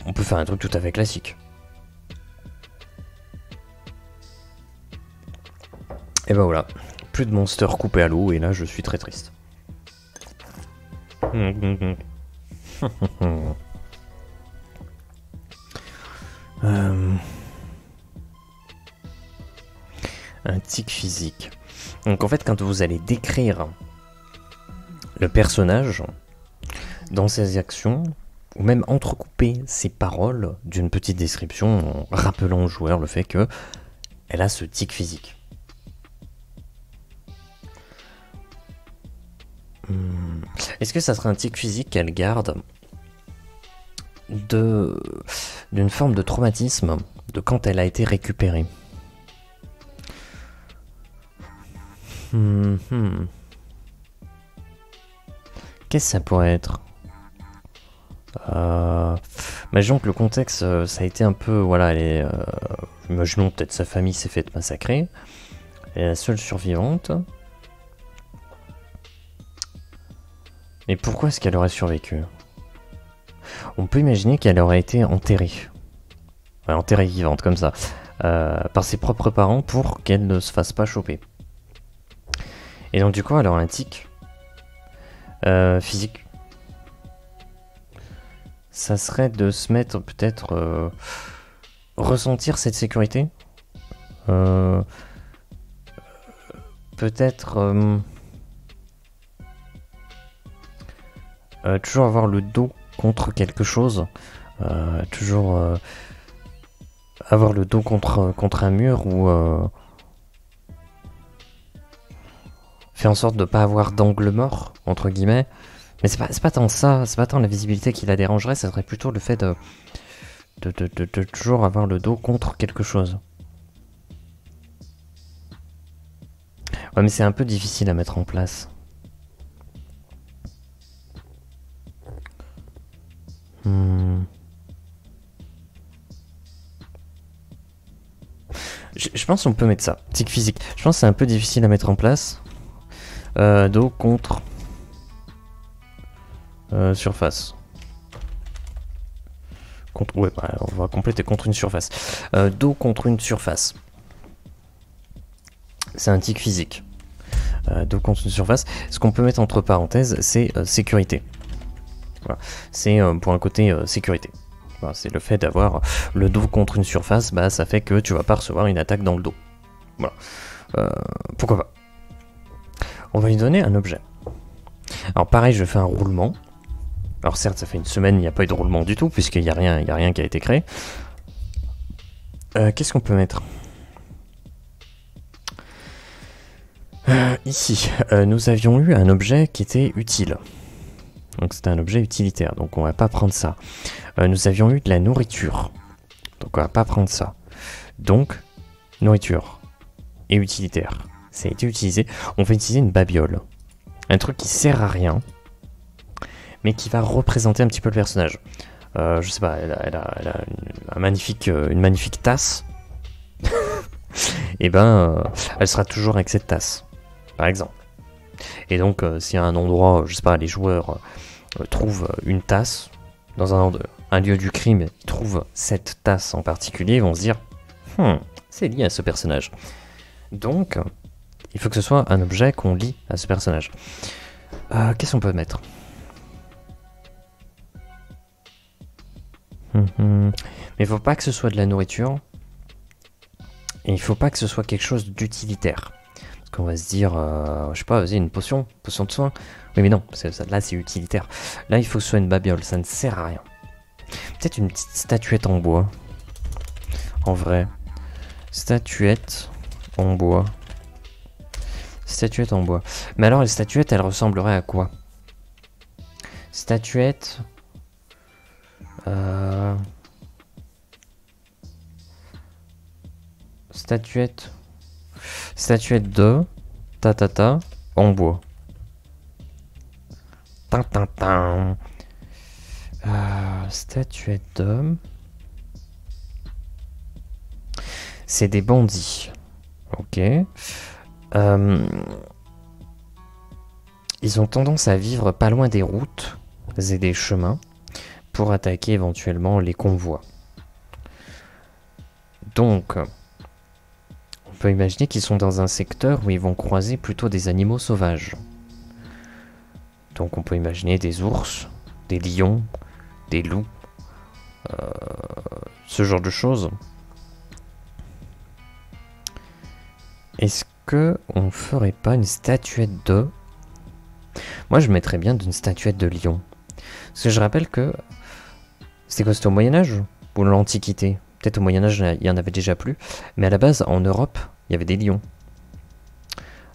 S1: On peut faire un truc tout à fait classique. Et ben voilà, plus de monsters coupés à l'eau, et là je suis très triste. Un tic physique. Donc en fait, quand vous allez décrire le personnage dans ses actions, ou même entrecouper ses paroles d'une petite description en rappelant au joueur le fait que elle a ce tic physique. Est-ce que ça serait un tic physique qu'elle garde d'une forme de traumatisme de quand elle a été récupérée? Qu'est-ce que ça pourrait être? Imaginons que le contexte, ça a été un peu, voilà, elle est, imaginons peut-être sa famille s'est faite massacrer, elle est la seule survivante. Mais pourquoi est-ce qu'elle aurait survécu? On peut imaginer qu'elle aurait été enterrée, ouais, enterrée vivante comme ça, par ses propres parents pour qu'elle ne se fasse pas choper. Et donc du coup, elle aurait un tic physique. Ça serait de se mettre peut-être ressentir cette sécurité. Peut-être toujours avoir le dos contre quelque chose. Toujours avoir le dos contre un mur ou faire en sorte de ne pas avoir d'angle mort, entre guillemets. Mais c'est pas tant ça, c'est pas tant la visibilité qui la dérangerait, ça serait plutôt le fait de toujours avoir le dos contre quelque chose. Ouais, mais c'est un peu difficile à mettre en place. Je pense qu'on peut mettre ça, tic physique. Je pense que c'est un peu difficile à mettre en place. Dos contre... surface. Ouais, bah, on va compléter contre une surface. Dos contre une surface. C'est un tic physique. Dos contre une surface. Ce qu'on peut mettre entre parenthèses, c'est sécurité. Voilà. C'est pour un côté sécurité. Voilà, c'est le fait d'avoir le dos contre une surface, bah, ça fait que tu vas pas recevoir une attaque dans le dos. Voilà. Pourquoi pas. On va lui donner un objet. Alors pareil, je fais un roulement. Alors certes, ça fait une semaine, il n'y a pas eu de roulement du tout, puisqu'il n'y a rien qui a été créé. Qu'est-ce qu'on peut mettre ici, nous avions eu un objet qui était utile. Donc c'était un objet utilitaire, donc on va pas prendre ça. Nous avions eu de la nourriture. Donc on va pas prendre ça. Donc, nourriture et utilitaire. Ça a été utilisé. On va utiliser une babiole. Un truc qui sert à rien, mais qui va représenter un petit peu le personnage. Je sais pas, elle a une magnifique tasse. Et ben, elle sera toujours avec cette tasse, par exemple. Et donc, s'il y a un endroit, je sais pas, les joueurs trouvent une tasse, dans un lieu du crime, ils trouvent cette tasse en particulier, ils vont se dire, c'est lié à ce personnage. Donc, il faut que ce soit un objet qu'on lie à ce personnage. Qu'est-ce qu'on peut mettre? Mais il faut pas que ce soit de la nourriture. Et il faut pas que ce soit quelque chose d'utilitaire. Parce qu'on va se dire, je sais pas, vas-y, une potion de soin. Oui mais non, là c'est utilitaire. Là il faut que ce soit une babiole, ça ne sert à rien. Peut-être une petite statuette en bois. En vrai. Statuette en bois. Statuette en bois. Mais alors les statuettes, elles ressembleraient à quoi? Statuette... Statuette de ta en bois. Statuette d'homme. C'est des bandits. Ok. Ils ont tendance à vivre pas loin des routes et des chemins pour attaquer éventuellement les convois. Donc, on peut imaginer qu'ils sont dans un secteur où ils vont croiser plutôt des animaux sauvages. Donc on peut imaginer des ours, des lions, des loups, ce genre de choses. Est-ce que on ferait pas une statuette de... Moi je mettrais bien d'une statuette de lion. Parce que je rappelle que... C'était quoi, c'était au Moyen-Âge ou l'Antiquité? Peut-être au Moyen-Âge il y en avait déjà plus. Mais à la base, en Europe, il y avait des lions.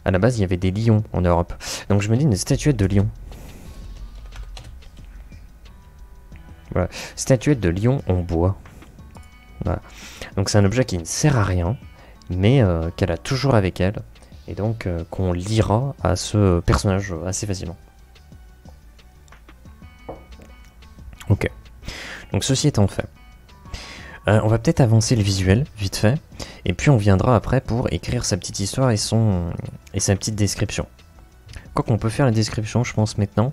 S1: À la base, il y avait des lions en Europe. Donc je me dis une statuette de lion. Voilà. Statuette de lion en bois. Voilà. Donc c'est un objet qui ne sert à rien, mais qu'elle a toujours avec elle. Et donc qu'on liera à ce personnage assez facilement. Ok. Donc ceci étant fait. On va peut-être avancer le visuel, vite fait. Et puis on viendra après pour écrire sa petite histoire et sa petite description. Quoi qu'on peut faire la description, je pense, maintenant.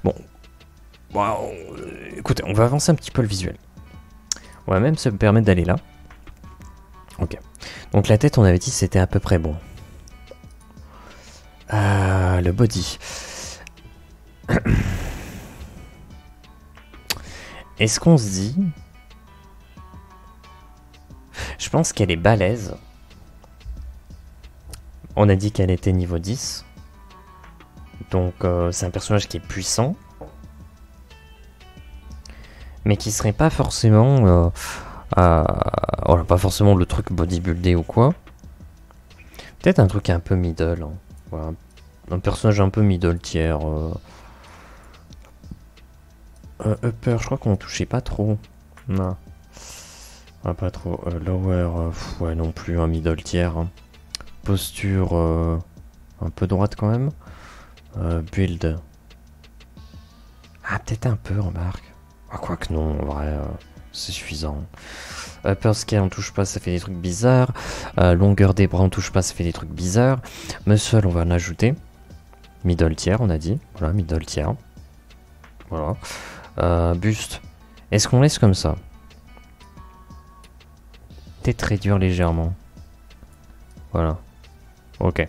S1: Bon. Wow. Écoutez, on va avancer un petit peu le visuel. On va même se permettre d'aller là. Ok. Donc la tête, on avait dit, c'était à peu près bon. Le body. Est-ce qu'on se dit... Je pense qu'elle est balèze. On a dit qu'elle était niveau 10. Donc c'est un personnage qui est puissant. Mais qui serait pas forcément... voilà, pas forcément le truc bodybuildé ou quoi. Peut-être un truc un peu middle. Hein. Voilà. Un personnage un peu middle tiers. Upper, je crois qu'on touchait pas trop. Non. Ah, pas trop. Lower, ouais, non plus, un middle tiers. Hein. Posture, un peu droite quand même. Build. Ah, peut-être un peu, remarque. Ah, quoique non, en vrai, c'est suffisant. Upper scale, on touche pas, ça fait des trucs bizarres. Longueur des bras, on touche pas, ça fait des trucs bizarres. Muscle, on va en ajouter. Middle tiers, on a dit. Voilà, middle tiers. Voilà. Buste. Est-ce qu'on laisse comme ça? Peut-être réduire légèrement. Voilà. Ok.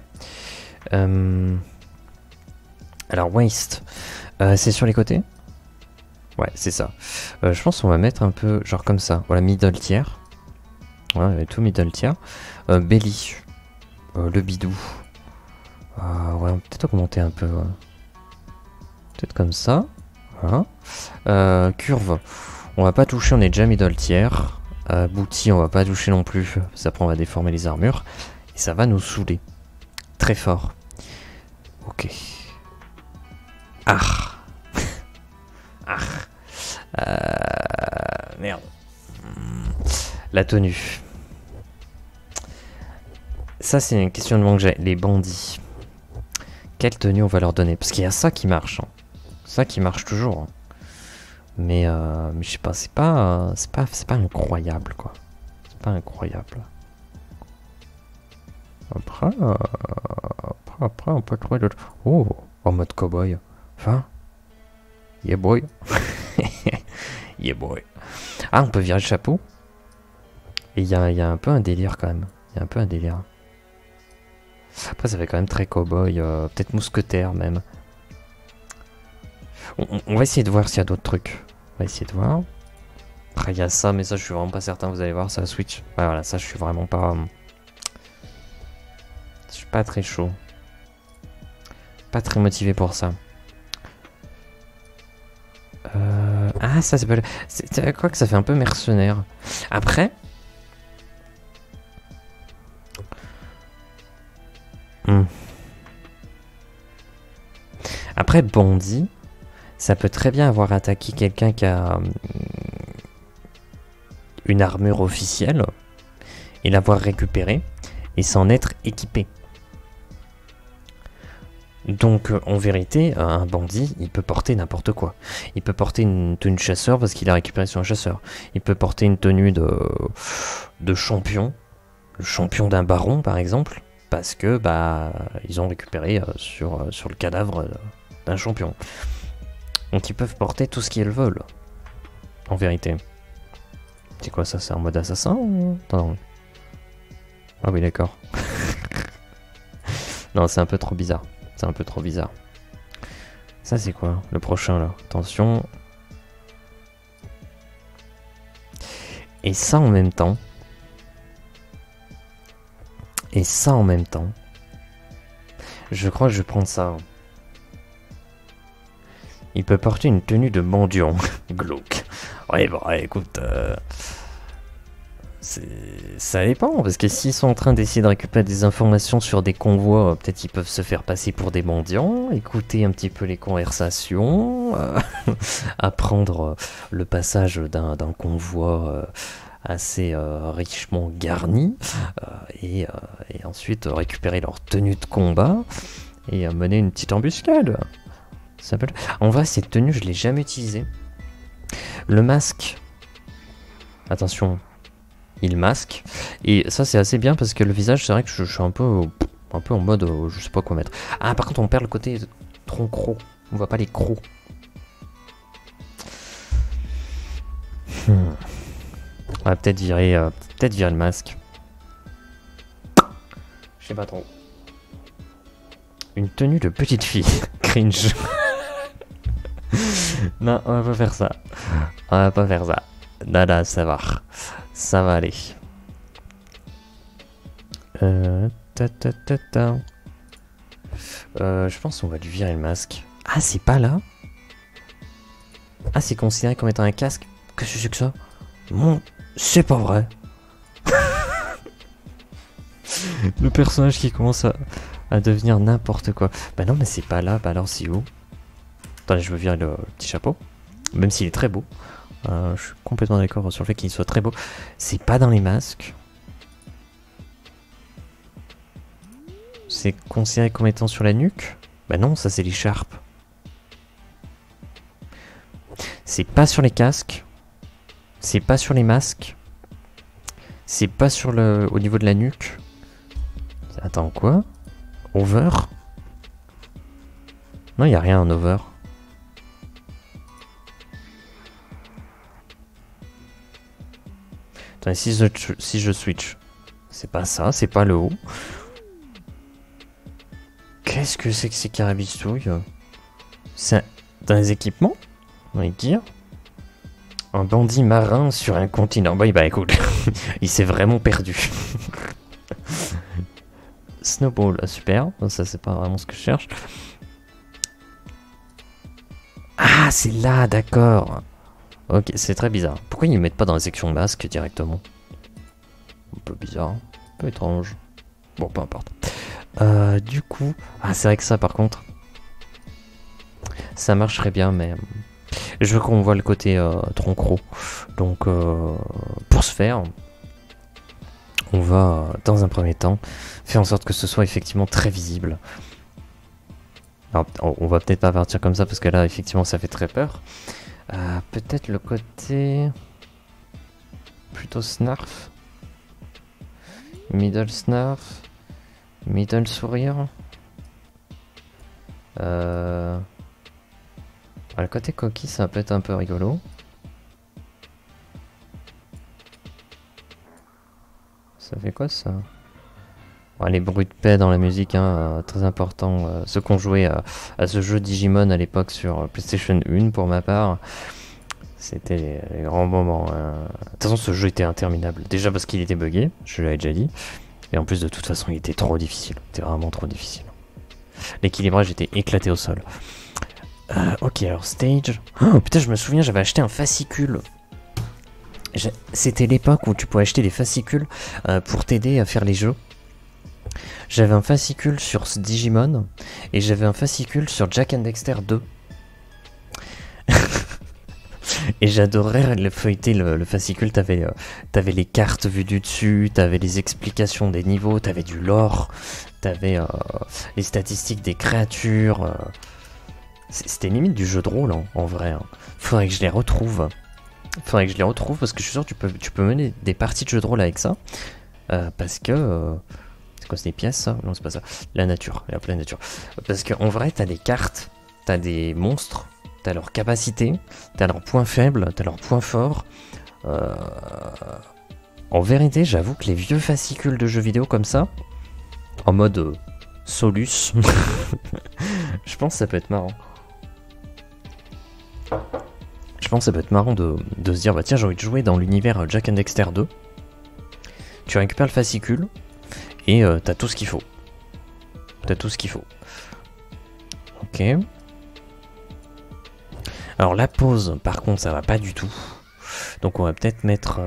S1: Alors, waist. C'est sur les côtés? Ouais, c'est ça. Je pense qu'on va mettre un peu, genre comme ça. Voilà, middle tiers. Voilà, tout middle tiers. Belly. Le bidou. Ouais, on va peut-être augmenter un peu. Peut-être comme ça. Voilà. Curve. On va pas toucher, on est déjà middle tier. Booty, on va pas toucher non plus. Parce qu'après, on va déformer les armures. Et ça va nous saouler. Très fort. Ok. Ah. Merde. La tenue. Ça, c'est une questionnement que j'ai. Les bandits. Quelle tenue on va leur donner? Parce qu'il y a ça qui marche. Hein. Ça qui marche toujours. Hein. Mais je sais pas, c'est pas incroyable, quoi. C'est pas incroyable. Après, on peut trouver d'autres. Oh, en mode cowboy. Enfin. Yeah boy. Yeah boy. Ah, on peut virer le chapeau. Et il y a un peu un délire quand même. Il y a un peu un délire. Après, ça fait quand même très cowboy. Peut-être mousquetaire même. On va essayer de voir s'il y a d'autres trucs. On va essayer de voir. Après, il y a ça, mais ça, je suis vraiment pas certain. Vous allez voir, ça switch. Ouais, voilà, ça, je suis vraiment pas. Je suis pas très chaud. Pas très motivé pour ça. Ah, ça, c'est pas. Je crois que ça fait un peu mercenaire. Après. Après, bandit, ça peut très bien avoir attaqué quelqu'un qui a une armure officielle et l'avoir récupérée et s'en être équipé. Donc, en vérité, un bandit, il peut porter n'importe quoi. Il peut porter une tenue de chasseur parce qu'il a récupéré sur un chasseur. Il peut porter une tenue de champion, le champion d'un baron par exemple, parce que bah ils ont récupéré sur le cadavre d'un champion. Donc ils peuvent porter tout ce qu'ils veulent, en vérité. C'est quoi ça? C'est un mode assassin ou... Attends. Ah oui, d'accord. Non, c'est un peu trop bizarre. C'est un peu trop bizarre. Ça, c'est quoi? Le prochain, là. Attention. Et ça, en même temps. Et ça, en même temps. Je crois que je vais prendre ça. Il peut porter une tenue de mendiant. Glauque. Ouais, bon, écoute... ça dépend, parce que s'ils sont en train d'essayer de récupérer des informations sur des convois, peut-être ils peuvent se faire passer pour des mendiants, écouter un petit peu les conversations, apprendre le passage d'un convoi assez richement garni, et ensuite récupérer leur tenue de combat et mener une petite embuscade. Ça peut... En vrai, cette tenue, je l'ai jamais utilisée. Le masque, attention, il masque, et ça c'est assez bien parce que le visage, c'est vrai que je suis un peu en mode je sais pas quoi mettre. Ah, par contre on perd le côté tronc croc, on voit pas les crocs. On va peut-être virer le masque. Je sais pas trop. Une tenue de petite fille. Cringe. Non, on va pas faire ça. On va pas faire ça. Nada, ça va. Ça va aller. Je pense qu'on va lui virer le masque. Ah, c'est pas là? Ah, c'est considéré comme étant un casque? Qu'est-ce que c'est que ça? Mon... C'est pas vrai. Le personnage qui commence à devenir n'importe quoi. Bah non, mais c'est pas là. Bah alors, c'est où? Attendez, je veux virer le petit chapeau. Même s'il est très beau. Je suis complètement d'accord sur le fait qu'il soit très beau. C'est pas dans les masques. C'est considéré comme étant sur la nuque? Bah non, ça c'est l'écharpe. C'est pas sur les casques. C'est pas sur les masques. C'est pas sur le... au niveau de la nuque. Attends, quoi? Over? Non, il n'y a rien en over. Attends, si je switch, c'est pas ça, c'est pas le haut. Qu'est-ce que c'est que ces carabistouilles? C'est dans les équipements? On va dire. Un bandit marin sur un continent. Bah écoute, il s'est vraiment perdu. snowball, super. Ça, c'est pas vraiment ce que je cherche. Ah, c'est là, d'accord. Ok, c'est très bizarre. Pourquoi ils ne mettent pas dans la section masque directement? Un peu bizarre, un peu étrange. Bon, peu importe. Du coup... Ah, c'est vrai que ça, par contre... Ça marcherait bien, mais... Je veux qu'on voit le côté tronc-croc. Donc, pour ce faire... On va, dans un premier temps, faire en sorte que ce soit effectivement très visible. Alors, on va peut-être pas partir comme ça, parce que là, effectivement, ça fait très peur. Peut-être le côté... Plutôt snarf. Middle snarf. Middle sourire. Le côté coquille, ça peut être un peu rigolo. Ça fait quoi ça? Les bruits de paix dans la musique, hein, très important. Ceux qui ont joué à ce jeu Digimon à l'époque sur PlayStation 1 pour ma part, c'était les grands moments. De toute façon, ce jeu était interminable. Déjà parce qu'il était buggé, je l'avais déjà dit. Et en plus, de toute façon, il était trop difficile. C'était vraiment trop difficile. L'équilibrage était éclaté au sol. Ok, alors stage. Oh putain, je me souviens, j'avais acheté un fascicule. C'était l'époque où tu pouvais acheter des fascicules pour t'aider à faire les jeux. J'avais un fascicule sur Digimon et j'avais un fascicule sur Jak and Daxter 2. Et j'adorais le feuilleter le fascicule. T'avais les cartes vues du dessus, t'avais les explications des niveaux, t'avais du lore, t'avais les statistiques des créatures. C'était limite du jeu de rôle en vrai. Faudrait que je les retrouve. Parce que je suis sûr que tu peux mener des parties de jeu de rôle avec ça. Parce que... c'est quoi, c'est des pièces ça? Non, c'est pas ça. La nature, la pleine nature. Parce qu'en vrai, t'as des cartes, t'as des monstres, t'as leurs capacités, t'as leurs points faibles, t'as leurs points forts. En vérité, j'avoue que les vieux fascicules de jeux vidéo comme ça, en mode Solus, je pense que ça peut être marrant. Je pense que ça peut être marrant de se dire, bah tiens, j'ai envie de jouer dans l'univers Jak and Daxter 2. Tu récupères le fascicule et t'as tout ce qu'il faut. Ok. Alors la pause, par contre, ça va pas du tout. Donc on va peut-être mettre...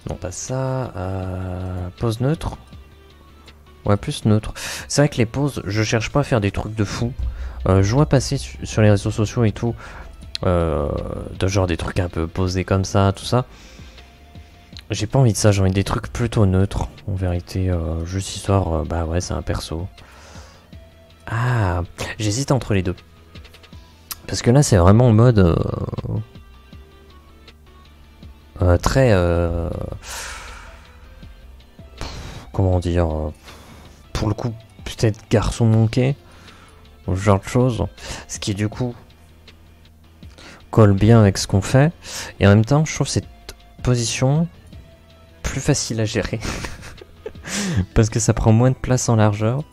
S1: non, pas ça. Pause neutre. Ouais, plus neutre. C'est vrai que les pauses, je cherche pas à faire des trucs de fou. Je vois passer sur les réseaux sociaux et tout... de genre des trucs un peu posés comme ça, tout ça. J'ai pas envie de ça, j'ai envie des trucs plutôt neutres, en vérité, juste histoire, bah ouais, c'est un perso. Ah, j'hésite entre les deux. Parce que là, c'est vraiment en mode... très... comment dire... pour le coup, peut-être garçon manqué, ce genre de choses. Ce qui, du coup... colle bien avec ce qu'on fait, et en même temps je trouve cette position plus facile à gérer parce que ça prend moins de place en largeur.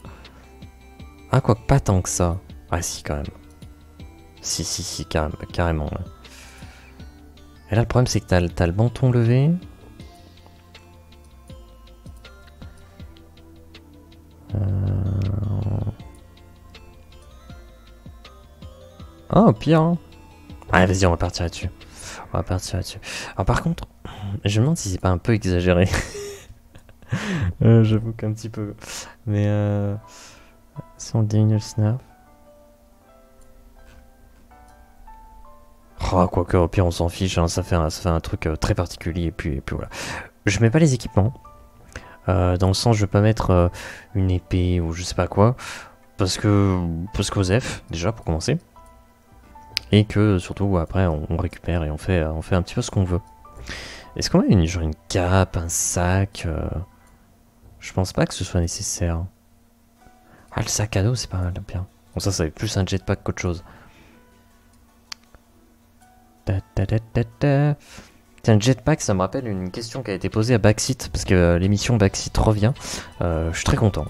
S1: Ah, quoique pas tant que ça. Ah si, quand même. Si, carrément. Ouais. Et là le problème c'est que t'as le menton levé. Ah, au pire, hein. Allez, vas-y, on va partir là-dessus. Alors par contre, je me demande si c'est pas un peu exagéré. J'avoue qu'un petit peu. Mais si on diminue le snap. Oh, quoique, au pire, on s'en fiche. Hein, ça fait un truc très particulier. Et puis voilà. Je mets pas les équipements. Dans le sens, je vais pas mettre une épée ou je sais pas quoi. Parce qu'Osef, déjà, pour commencer. Et que surtout après on récupère et on fait un petit peu ce qu'on veut. Est-ce qu'on a une cape, un sac Je pense pas que ce soit nécessaire. Ah, le sac à dos c'est pas mal bien. Bon, ça va être plus un jetpack qu'autre chose. Tiens, le jetpack, ça me rappelle une question qui a été posée à Backseat, parce que l'émission Backseat revient. Je suis très content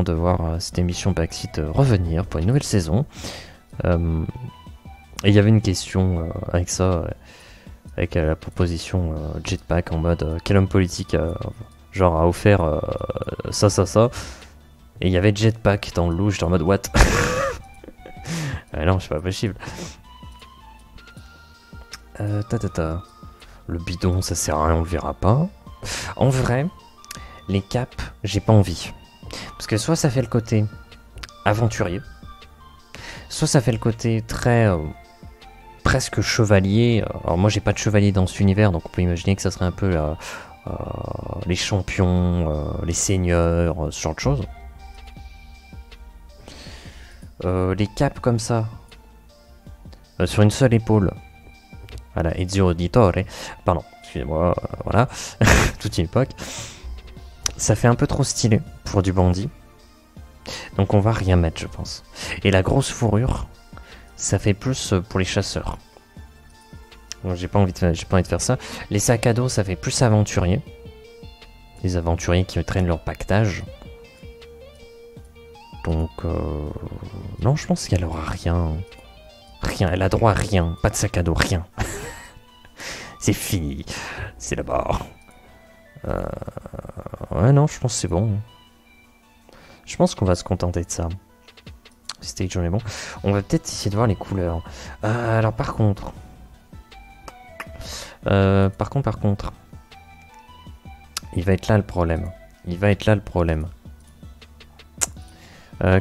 S1: de voir cette émission Backseat revenir pour une nouvelle saison. Et il y avait une question avec ça, avec la proposition jetpack en mode quel homme politique Genre a offert ça, ça, ça. Et il y avait Jetpack dans le lot, j'étais en mode what. Non, c'est pas possible. Le bidon, ça sert à rien, on le verra pas. En vrai, les capes, j'ai pas envie. Parce que soit ça fait le côté aventurier, soit ça fait le côté très presque chevalier. Alors moi j'ai pas de chevalier dans cet univers, donc on peut imaginer que ça serait un peu les champions, les seigneurs, ce genre de choses. Les capes comme ça, sur une seule épaule. Voilà, Ezio Auditore, pardon, excusez-moi, voilà, toute une époque. Ça fait un peu trop stylé pour du bandit. Donc on va rien mettre, je pense. Et la grosse fourrure, ça fait plus pour les chasseurs. Donc j'ai pas envie de faire ça. Les sacs à dos, ça fait plus aventurier. Les aventuriers qui traînent leur pactage. Donc non, je pense qu'elle aura rien. Rien, elle a droit à rien. Pas de sac à dos, rien. C'est fini. C'est là-bas. Ouais, non, je pense que c'est bon. Je pense qu'on va se contenter de ça. Stage, on est bon. On va peut-être essayer de voir les couleurs. Alors, par contre... Par contre... Il va être là le problème. Il va être là le problème.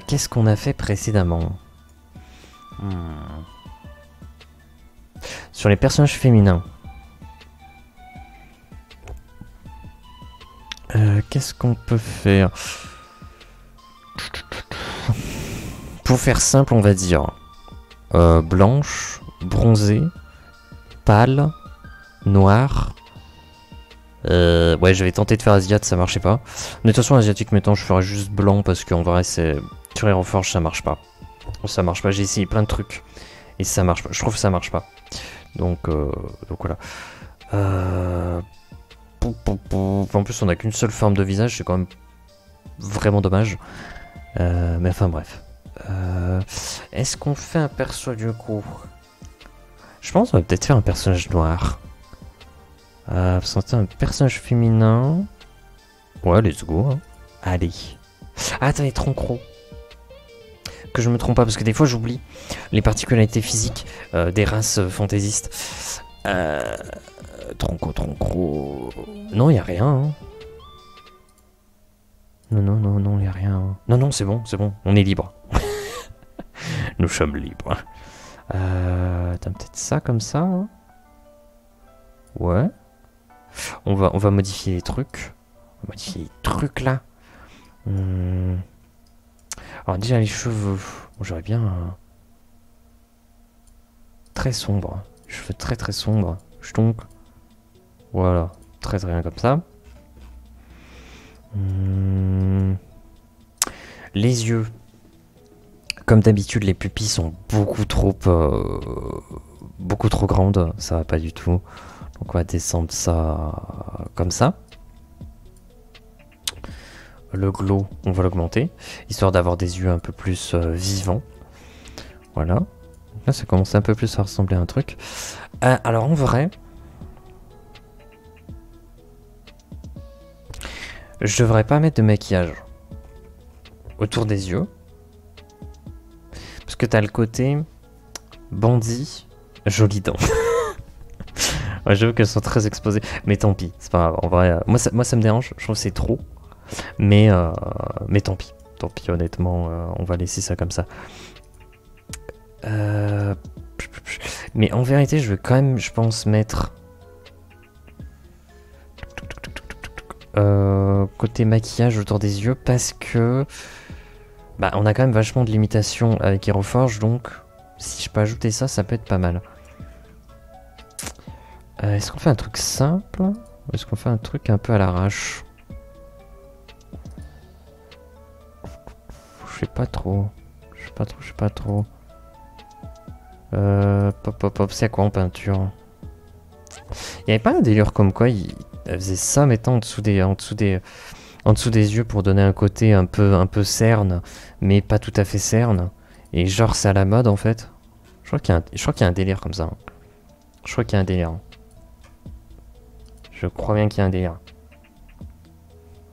S1: Qu'est-ce qu'on a fait précédemment? Sur les personnages féminins. Qu'est-ce qu'on peut faire? Pour faire simple, on va dire blanche, bronzée, pâle, noire. Ouais, je vais tenter de faire asiate, ça marchait pas. Mais de toute façon, asiatique, maintenant, je ferai juste blanc parce qu'en vrai, c'est sur Aeroforge, ça marche pas. Ça marche pas. J'ai essayé plein de trucs et ça marche pas. Je trouve que ça marche pas. Donc voilà. En plus, on a qu'une seule forme de visage, c'est quand même vraiment dommage. Mais enfin, bref. Est-ce qu'on fait un perso du coup? Je pense qu'on va peut-être faire un personnage noir. C'est un personnage féminin. Ouais, let's go. Hein. Allez. Ah, attendez, Tronc-Croc. Que je me trompe pas, parce que des fois j'oublie les particularités physiques des races fantaisistes. Tronc-Croc. Non, y a rien. Hein. Non, y a rien. Non, c'est bon, on est libre. Nous sommes libres. Attends, peut-être ça comme ça. Hein. Ouais. On va modifier les trucs. On va modifier les trucs là. Alors déjà les cheveux. Bon, j'aurais bien très sombre. Cheveux très sombres. Donc voilà, très bien comme ça. Les yeux. Comme d'habitude, les pupilles sont beaucoup trop grandes. Ça va pas du tout. Donc on va descendre ça comme ça. Le glow, on va l'augmenter, histoire d'avoir des yeux un peu plus vivants. Voilà. Là, ça commence un peu plus à ressembler à un truc. Alors en vrai, je devrais pas mettre de maquillage autour des yeux. Parce que t'as le côté bandit, joli dents. Ouais, j'avoue qu'elles sont très exposées. Mais tant pis, c'est pas grave. En vrai, moi ça me dérange, je trouve que c'est trop. Mais tant pis. Tant pis, honnêtement, on va laisser ça comme ça. Mais en vérité, je vais quand même, je pense, mettre... côté maquillage autour des yeux, parce que... Bah, on a quand même vachement de limitations avec Aeroforge, donc... Si je peux ajouter ça, ça peut être pas mal. Est-ce qu'on fait un truc simple? Ou est-ce qu'on fait un truc un peu à l'arrache? Je sais pas trop. C'est à quoi en peinture? Il y avait pas un délire comme quoi il faisait ça mettant en dessous des yeux pour donner un côté un peu cerne, mais pas tout à fait cerne. Et genre c'est à la mode en fait. Je crois qu'il y a un délire comme ça. Je crois qu'il y a un délire. Je crois bien qu'il y a un délire.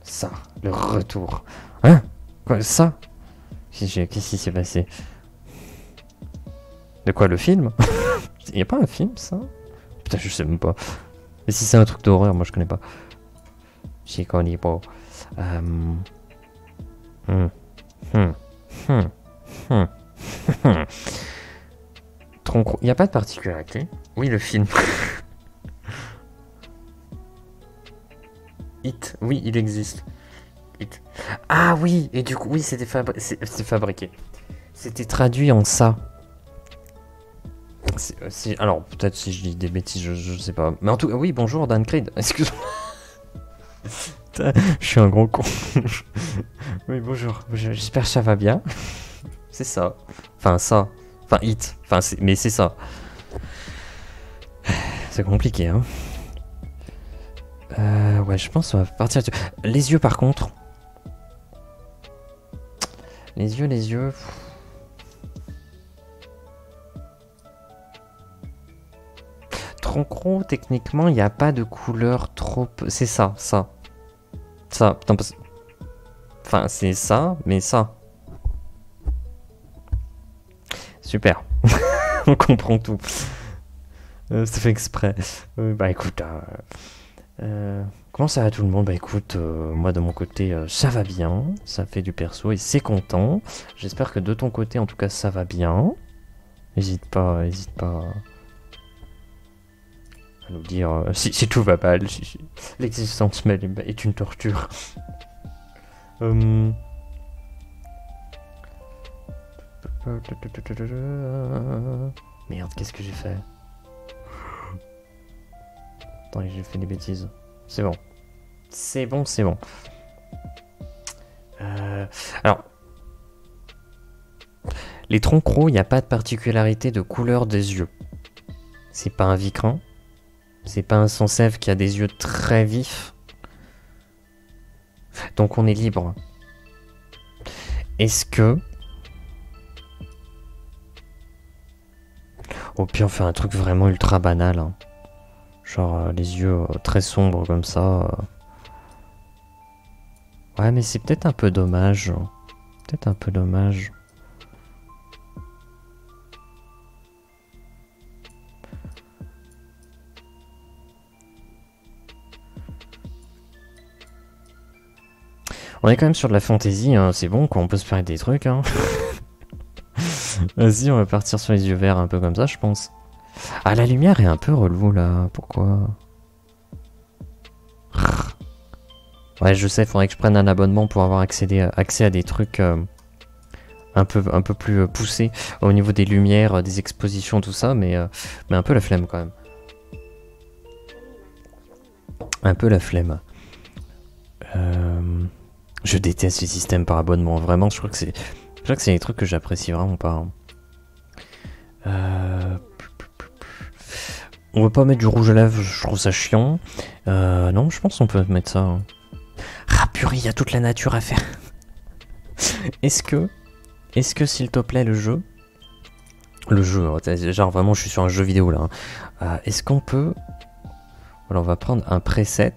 S1: Ça, le retour. Hein? Quoi, ça? Qu'est-ce qui s'est passé? De quoi, le film? Il y a pas un film, ça? Putain, je sais même pas. Et si c'est un truc d'horreur, moi je connais pas. J'y connais pas. Tronc. Il n'y a pas de particularité. Oui, le film. It, oui, il existe. It. Ah oui, et du coup, oui, c'était fabriqué. C'était traduit en ça. Alors, peut-être si je dis des bêtises, je sais pas. Mais en tout cas, oui, bonjour Dan Creed. Excuse-moi. Je suis un gros con. Oui, bonjour. J'espère que ça va bien. C'est ça. Enfin, ça. Enfin, it. Enfin, mais c'est ça. C'est compliqué, hein. Ouais, je pense qu'on va partir. Les yeux, par contre. Les yeux. Tronc, techniquement, il n'y a pas de couleur trop. C'est ça, ça. Ça. Enfin, c'est ça, mais ça. Super. On comprend tout. C'est fait exprès. Bah écoute, comment ça va tout le monde? Bah écoute, moi de mon côté, ça va bien. Ça fait du perso et c'est content. J'espère que de ton côté, en tout cas, ça va bien. N'hésite pas à nous dire si tout va mal. Si l'existence même est une torture. Merde, qu'est-ce que j'ai fait? Attendez, j'ai fait des bêtises. C'est bon. C'est bon. Alors, les troncs crocs, il n'y a pas de particularité de couleur des yeux. C'est pas un vicrin. C'est pas un Sansève qui a des yeux très vifs. Donc on est libre. Est-ce que... Au pire, on fait un truc vraiment ultra banal. Hein. Genre les yeux très sombres comme ça. Ouais, mais c'est peut-être un peu dommage. Peut-être un peu dommage. On est quand même sur de la fantaisie, hein. C'est bon, quoi. On peut se faire des trucs. Hein. Vas-y, on va partir sur les yeux verts un peu comme ça, je pense. Ah, la lumière est un peu relou là. Pourquoi? Ouais, je sais, il faudrait que je prenne un abonnement pour avoir accès à des trucs un peu plus poussés au niveau des lumières, des expositions, tout ça, mais un peu la flemme quand même. Un peu la flemme. Je déteste ce système par abonnement, vraiment, je crois que c'est des trucs que j'apprécie vraiment pas. On veut pas mettre du rouge à lèvres, je trouve ça chiant. Non, je pense qu'on peut mettre ça. Hein. Ah purée, il y a toute la nature à faire. Est-ce que, s'il te plaît, le jeu, genre vraiment, je suis sur un jeu vidéo là. Hein. Est-ce qu'on peut, voilà, on va prendre un preset.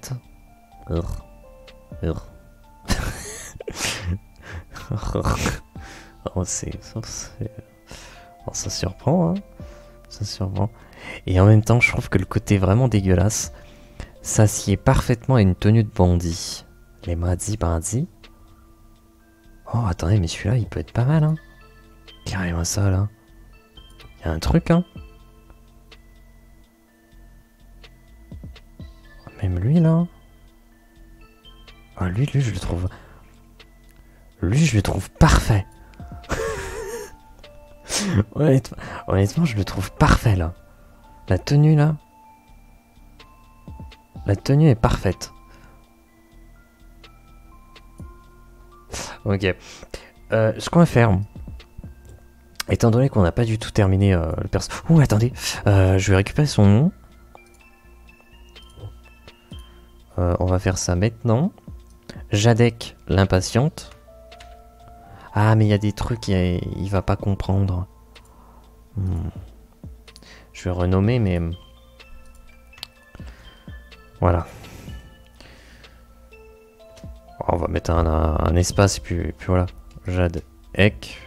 S1: Oh, ça surprend, hein. Ça surprend. Et en même temps, je trouve que le côté vraiment dégueulasse s'assied parfaitement à une tenue de bandit. Les bandits. Oh, attendez, mais celui-là, il peut être pas mal, hein. Carrément ça, là. Il y a un truc, hein. Même lui, là. Ah, lui, je le trouve... Lui, je le trouve parfait. Honnêtement, je le trouve parfait, là. La tenue, là. La tenue est parfaite. Ok. Ce qu'on va faire... Étant donné qu'on n'a pas du tout terminé le perso... Ouh, attendez. Je vais récupérer son nom. On va faire ça maintenant. Jadek, l'impatiente. Ah, mais il y a des trucs, il va pas comprendre. Je vais renommer, mais... Voilà. On va mettre un espace et puis voilà. Jade Ek.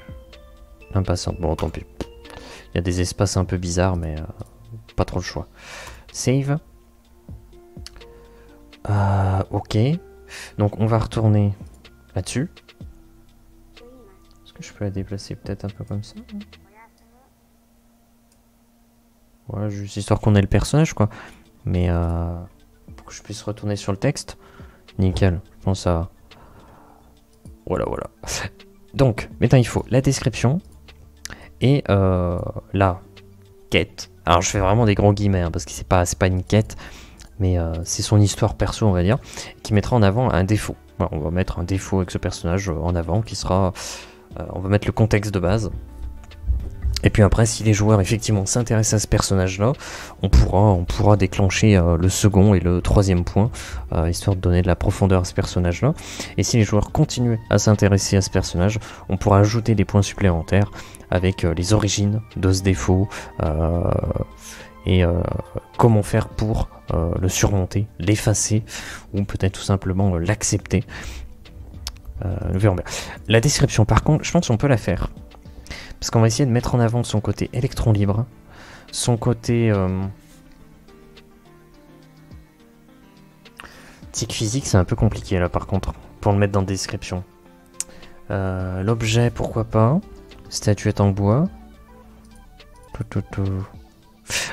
S1: Impatiente. Bon, tant pis. Il y a des espaces un peu bizarres, mais pas trop le choix. Save. Ok. Donc on va retourner là-dessus. Est-ce que je peux la déplacer peut-être un peu comme ça? Voilà, juste histoire qu'on ait le personnage, quoi. Mais pour que je puisse retourner sur le texte. Nickel, je pense à... Voilà. Donc, maintenant il faut la description. Et la quête. Alors je fais vraiment des gros guillemets, hein, parce que c'est pas une quête. Mais c'est son histoire perso, on va dire. Qui mettra en avant un défaut. Voilà, on va mettre un défaut avec ce personnage en avant, qui sera... on va mettre le contexte de base. Et puis après, si les joueurs effectivement s'intéressent à ce personnage-là, on pourra déclencher le second et le troisième point, histoire de donner de la profondeur à ce personnage-là. Et si les joueurs continuent à s'intéresser à ce personnage, on pourra ajouter des points supplémentaires avec les origines de ce défaut et comment faire pour le surmonter, l'effacer ou peut-être tout simplement l'accepter. Nous verrons bien. La description, par contre, je pense qu'on peut la faire. Parce qu'on va essayer de mettre en avant son côté électron libre, son côté tic physique, c'est un peu compliqué là par contre, pour le mettre dans la description. L'objet, pourquoi pas. Statuette en bois.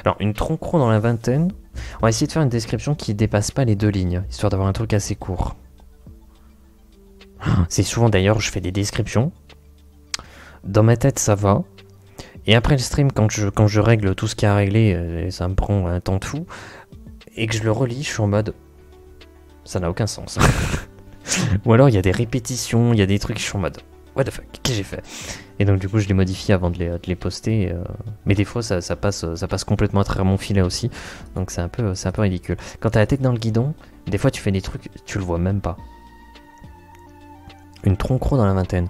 S1: Alors, une tronc-croc dans la vingtaine. On va essayer de faire une description qui dépasse pas les 2 lignes, histoire d'avoir un truc assez court. C'est souvent d'ailleurs, je fais des descriptions. Dans ma tête, ça va. Et après le stream, quand je règle tout ce qu'il y a à régler, ça me prend un temps de fou. Et que je le relis, je suis en mode... Ça n'a aucun sens. Ou alors, il y a des répétitions, il y a des trucs, je suis en mode... What the fuck, qu'est-ce que j'ai fait? Et donc, du coup, je les modifie avant de les poster. Mais des fois, ça passe complètement à travers mon filet aussi. Donc, c'est un peu ridicule. Quand t'as la tête dans le guidon, des fois, tu fais des trucs, tu le vois même pas. Une tronc-croc dans la vingtaine.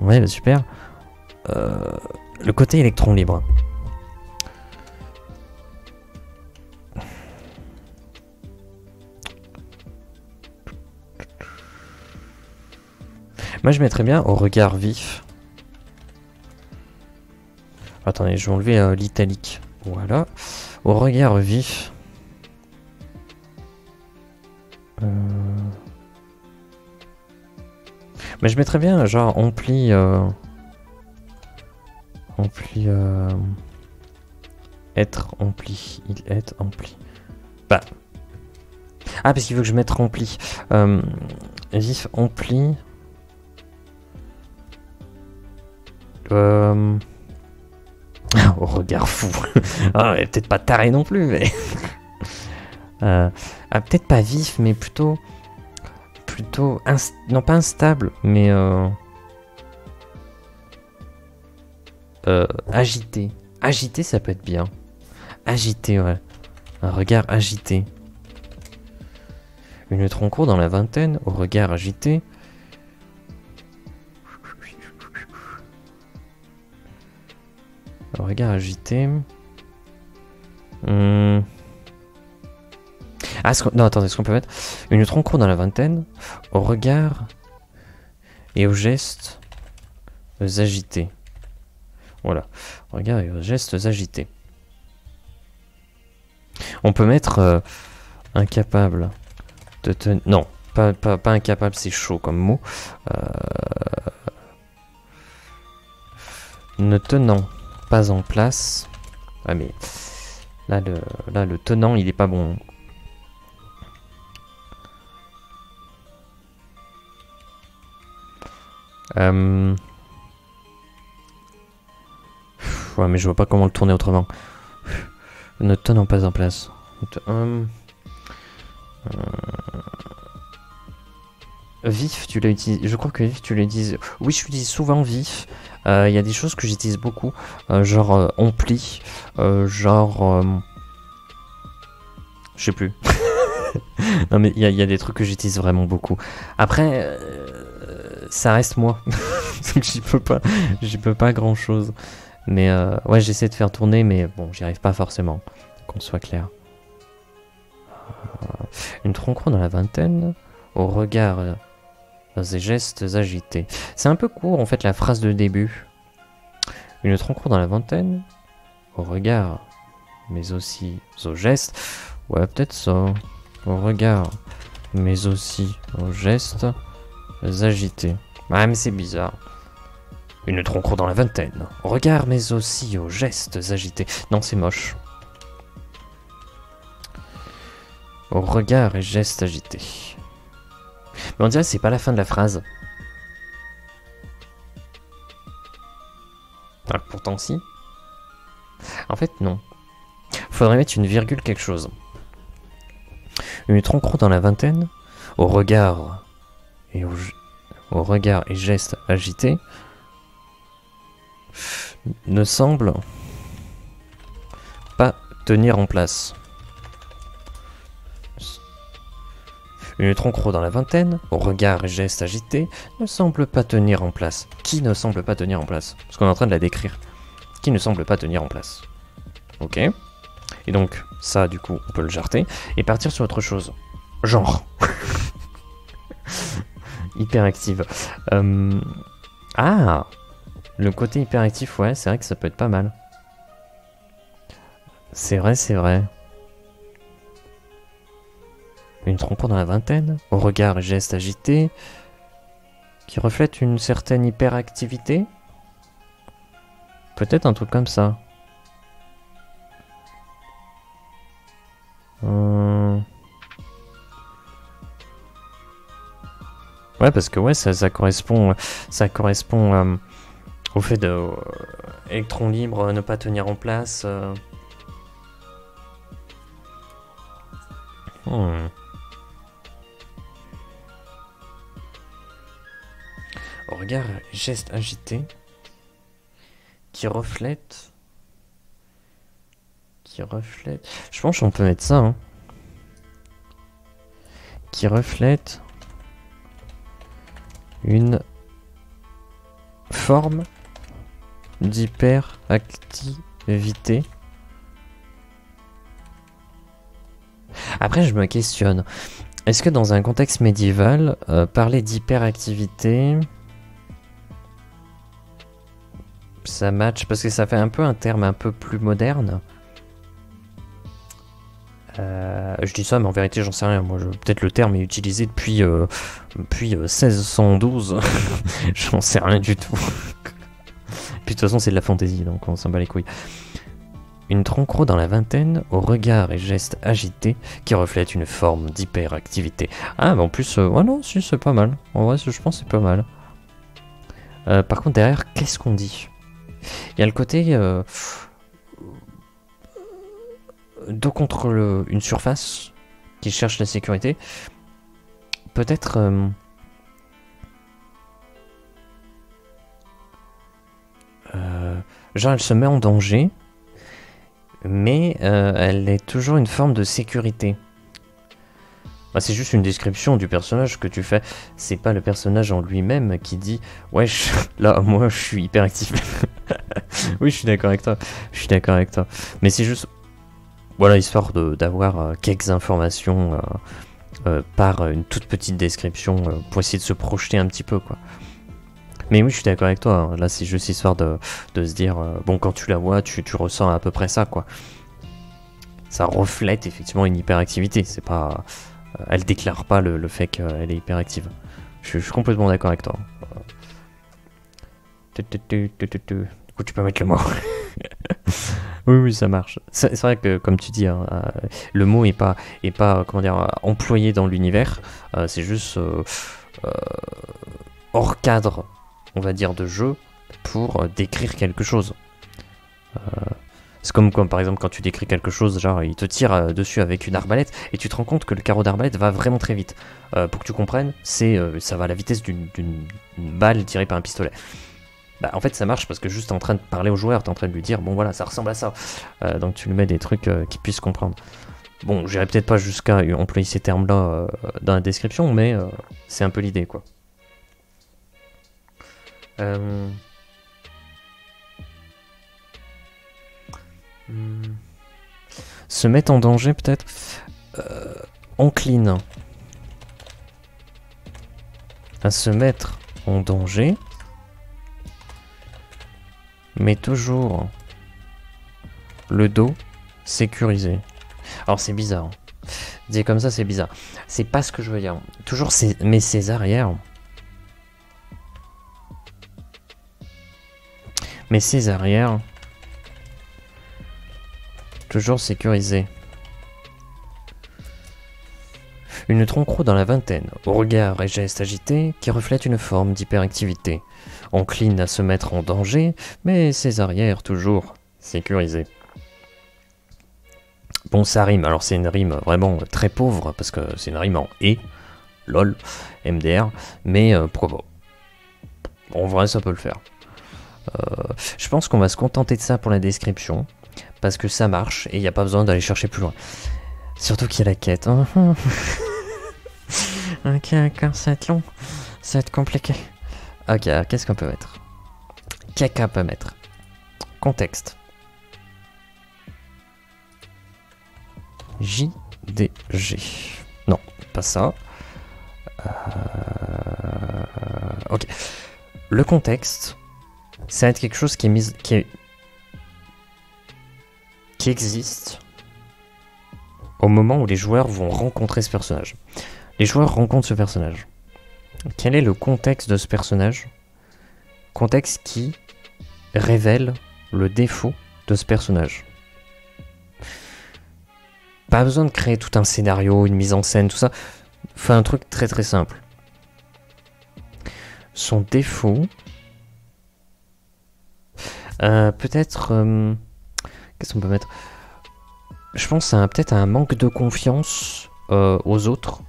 S1: Ouais, bah super. Le côté électron libre. Moi je mettrais bien au regard vif. Attendez, je vais enlever l'italique. Voilà. Au regard vif. Mais je mettrais bien genre ampli. Être ampli. Il est ampli. Bah. Ah, parce qu'il veut que je mette rempli. Vif ampli. Au regard fou. Ah, peut-être pas taré non plus, mais. Peut-être pas vif, mais plutôt. Non, pas instable, mais. Agité. Agité, ça peut être bien. Agité, ouais. Un regard agité. Une tronc-croc dans la vingtaine, au regard agité. Au regard agité. Ah, non, attendez, est-ce qu'on peut mettre une tronc-croc dans la vingtaine, au regard et aux gestes agités. Voilà, regard et aux gestes agités. On peut mettre incapable de tenir... Non, pas incapable, c'est chaud comme mot. Ne tenant pas en place. Ah mais là le tenant il est pas bon. Ouais, mais je vois pas comment le tourner autrement. Ne tenant pas en place. Vif, tu l'as utilisé. Je crois que vif, tu l'utilises. Oui, je l'utilise souvent vif. Il y a des choses que j'utilise beaucoup. Genre ampli. Je sais plus. Non, mais il y a des trucs que j'utilise vraiment beaucoup. Après, ça reste moi. Donc j'y peux pas grand chose. Mais ouais, j'essaie de faire tourner, mais bon, j'y arrive pas forcément. Qu'on soit clair. Une tronc-croc dans la vingtaine, au regard et gestes agités. C'est un peu court en fait la phrase de début. Une rencontre dans la vingtaine, au regard, mais aussi aux gestes. Ouais, peut-être ça. Au regard, mais aussi aux gestes agités. Ah, mais c'est bizarre. Une rencontre dans la vingtaine, au regard, mais aussi aux gestes agités. Non, c'est moche. Au regard et gestes agités. Mais on dirait que c'est pas la fin de la phrase. Alors pourtant si. En fait non. Faudrait mettre une virgule quelque chose. Une rencontre dans la vingtaine, au regard et au regard et gestes agités, ne semble pas tenir en place. Une rencontre dans la vingtaine, au regard et gestes agités, ne semble pas tenir en place. Qui ne semble pas tenir en place? Parce qu'on est en train de la décrire. Qui ne semble pas tenir en place. Ok. Et donc, ça, du coup, on peut le jarter. Et partir sur autre chose. Genre. Hyperactive. Ah, le côté hyperactif, ouais, c'est vrai que ça peut être pas mal. C'est vrai, c'est vrai. Une rencontre dans la vingtaine, au regard et gestes agités, qui reflète une certaine hyperactivité. Peut-être un truc comme ça. Ouais, parce que ouais, ça correspond au fait de électron libre ne pas tenir en place. Au regard, geste agité qui reflète. Je pense qu'on peut mettre ça. Hein. Qui reflète une forme d'hyperactivité. Après, je me questionne. Est-ce que dans un contexte médiéval, parler d'hyperactivité, ça match? Parce que ça fait un peu un terme un peu plus moderne. Je dis ça, mais en vérité, j'en sais rien. Moi, peut-être le terme est utilisé depuis 1612. J'en sais rien du tout. Puis de toute façon, c'est de la fantaisie, donc on s'en bat les couilles. Une troncro dans la vingtaine, au regard et gestes agités, qui reflète une forme d'hyperactivité. Ah, mais en plus, ouais, non, si, c'est pas mal. En vrai, je pense que c'est pas mal. Par contre, derrière, qu'est-ce qu'on dit? Il y a le côté... dos contre une surface qui cherche la sécurité. Peut-être... genre, elle se met en danger, mais elle est toujours une forme de sécurité. Bah, c'est juste une description du personnage que tu fais. C'est pas le personnage en lui-même qui dit « Wesh, là, moi, je suis hyper actif. » Oui, je suis d'accord avec toi. Mais c'est juste... Voilà, histoire d'avoir quelques informations par une toute petite description pour essayer de se projeter un petit peu, quoi. Mais oui, je suis d'accord avec toi. Hein. Là, c'est juste histoire de se dire, bon, quand tu la vois, tu ressens à peu près ça, quoi. Ça reflète effectivement une hyperactivité. C'est pas, elle déclare pas le fait qu'elle est hyperactive. Je suis complètement d'accord avec toi. Du coup, tu peux mettre le mot. Oui, ça marche. C'est vrai que, comme tu dis, hein, le mot est pas, comment dire, employé dans l'univers. C'est juste hors cadre, on va dire, de jeu pour décrire quelque chose. C'est comme par exemple quand tu décris quelque chose, genre il te tire dessus avec une arbalète et tu te rends compte que le carreau d'arbalète va vraiment très vite. Pour que tu comprennes, ça va à la vitesse d'une balle tirée par un pistolet. Bah, en fait ça marche parce que juste t'es en train de parler au joueur, t'es en train de lui dire bon voilà ça ressemble à ça. Donc tu lui mets des trucs qu'il puisse comprendre. Bon, j'irai peut-être pas jusqu'à employer ces termes-là dans la description, mais c'est un peu l'idée, quoi. Se mettre en danger, peut-être. Encline. à se mettre en danger, mais toujours le dos sécurisé. Alors c'est bizarre. Dit comme ça, c'est bizarre. C'est pas ce que je veux dire. Toujours mais ses arrières. Mais ses arrières. Toujours sécurisés. Une tronc-croc dans la vingtaine, au regard et gestes agités, qui reflète une forme d'hyperactivité. Encline à se mettre en danger, mais ses arrières toujours sécurisées. Bon, ça rime, alors c'est une rime vraiment très pauvre, parce que c'est une rime en « et », lol, MDR, mais pourquoi pas. En vrai, ça peut le faire. Je pense qu'on va se contenter de ça pour la description, parce que ça marche, et il n'y a pas besoin d'aller chercher plus loin. Surtout qu'il y a la quête. Ok, d'accord, ça va être long, ça va être compliqué. Ok, qu'est-ce qu'on peut mettre? Qu'est-ce qu'on peut mettre? Contexte. JDG. Non, pas ça. Ok. Le contexte, ça va être quelque chose qui existe au moment où les joueurs vont rencontrer ce personnage. Les joueurs rencontrent ce personnage. Quel est le contexte de ce personnage? Contexte qui révèle le défaut de ce personnage. Pas besoin de créer tout un scénario, une mise en scène, tout ça. Fais un truc très très simple. Son défaut... peut-être... qu'est-ce qu'on peut mettre? Je pense à peut-être un manque de confiance aux autres.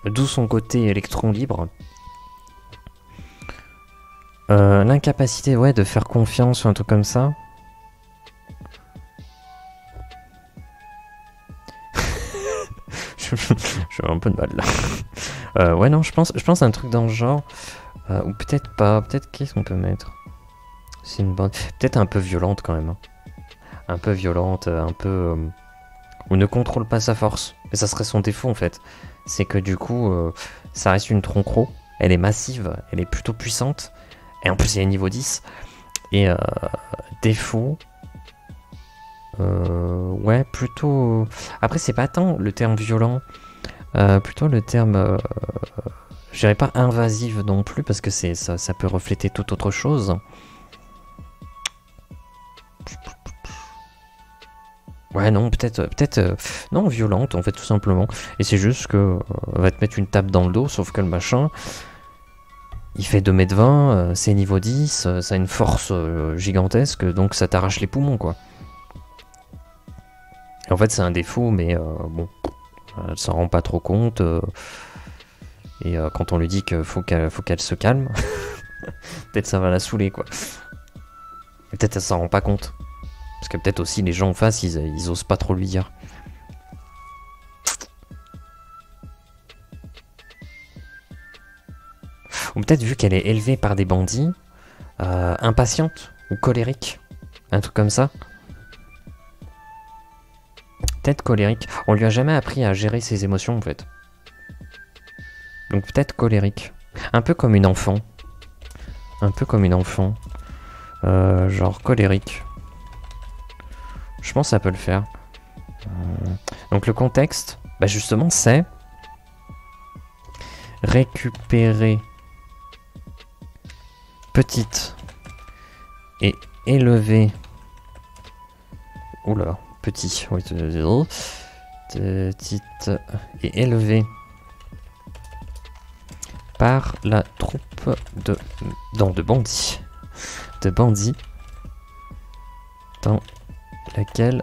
S1: D'où son côté électron libre. L'incapacité, ouais, de faire confiance ou un truc comme ça. J'ai un peu de mal là. Ouais, non, je pense à un truc dans le genre. Ou peut-être pas. Peut-être qu'est-ce qu'on peut mettre? C'est une bande. Peut-être un peu violente quand même. Hein. Un peu violente, un peu. Ou ne contrôle pas sa force. Et ça serait son défaut en fait. C'est que du coup, ça reste une tronc-croc. Elle est massive, elle est plutôt puissante. Et en plus, il y a niveau 10. Et défaut. Ouais, plutôt. Après, c'est pas tant le terme violent. Plutôt le terme. Je dirais pas invasive non plus, parce que ça peut refléter toute autre chose. Ouais, non, peut-être non, violente, en fait, tout simplement. Et c'est juste que va te mettre une tape dans le dos, sauf que le machin, il fait 2,20 m, c'est niveau 10, ça a une force gigantesque, donc ça t'arrache les poumons, quoi. Et en fait, c'est un défaut, mais bon, elle s'en rend pas trop compte. Et quand on lui dit qu'il faut qu'elle se calme, peut-être ça va la saouler, quoi. Peut-être elle s'en rend pas compte. Parce que peut-être aussi les gens en face, ils osent pas trop lui dire. Ou peut-être vu qu'elle est élevée par des bandits, impatiente ou colérique. Un truc comme ça. Peut-être colérique. On lui a jamais appris à gérer ses émotions en fait. Donc peut-être colérique. Un peu comme une enfant. Un peu comme une enfant. Genre colérique. Je pense que ça peut le faire. Donc le contexte, bah justement, c'est récupérer petite et élever. Oula, petit. Oui, petite et élevée par la troupe de bandits. De bandits. Dans laquelle...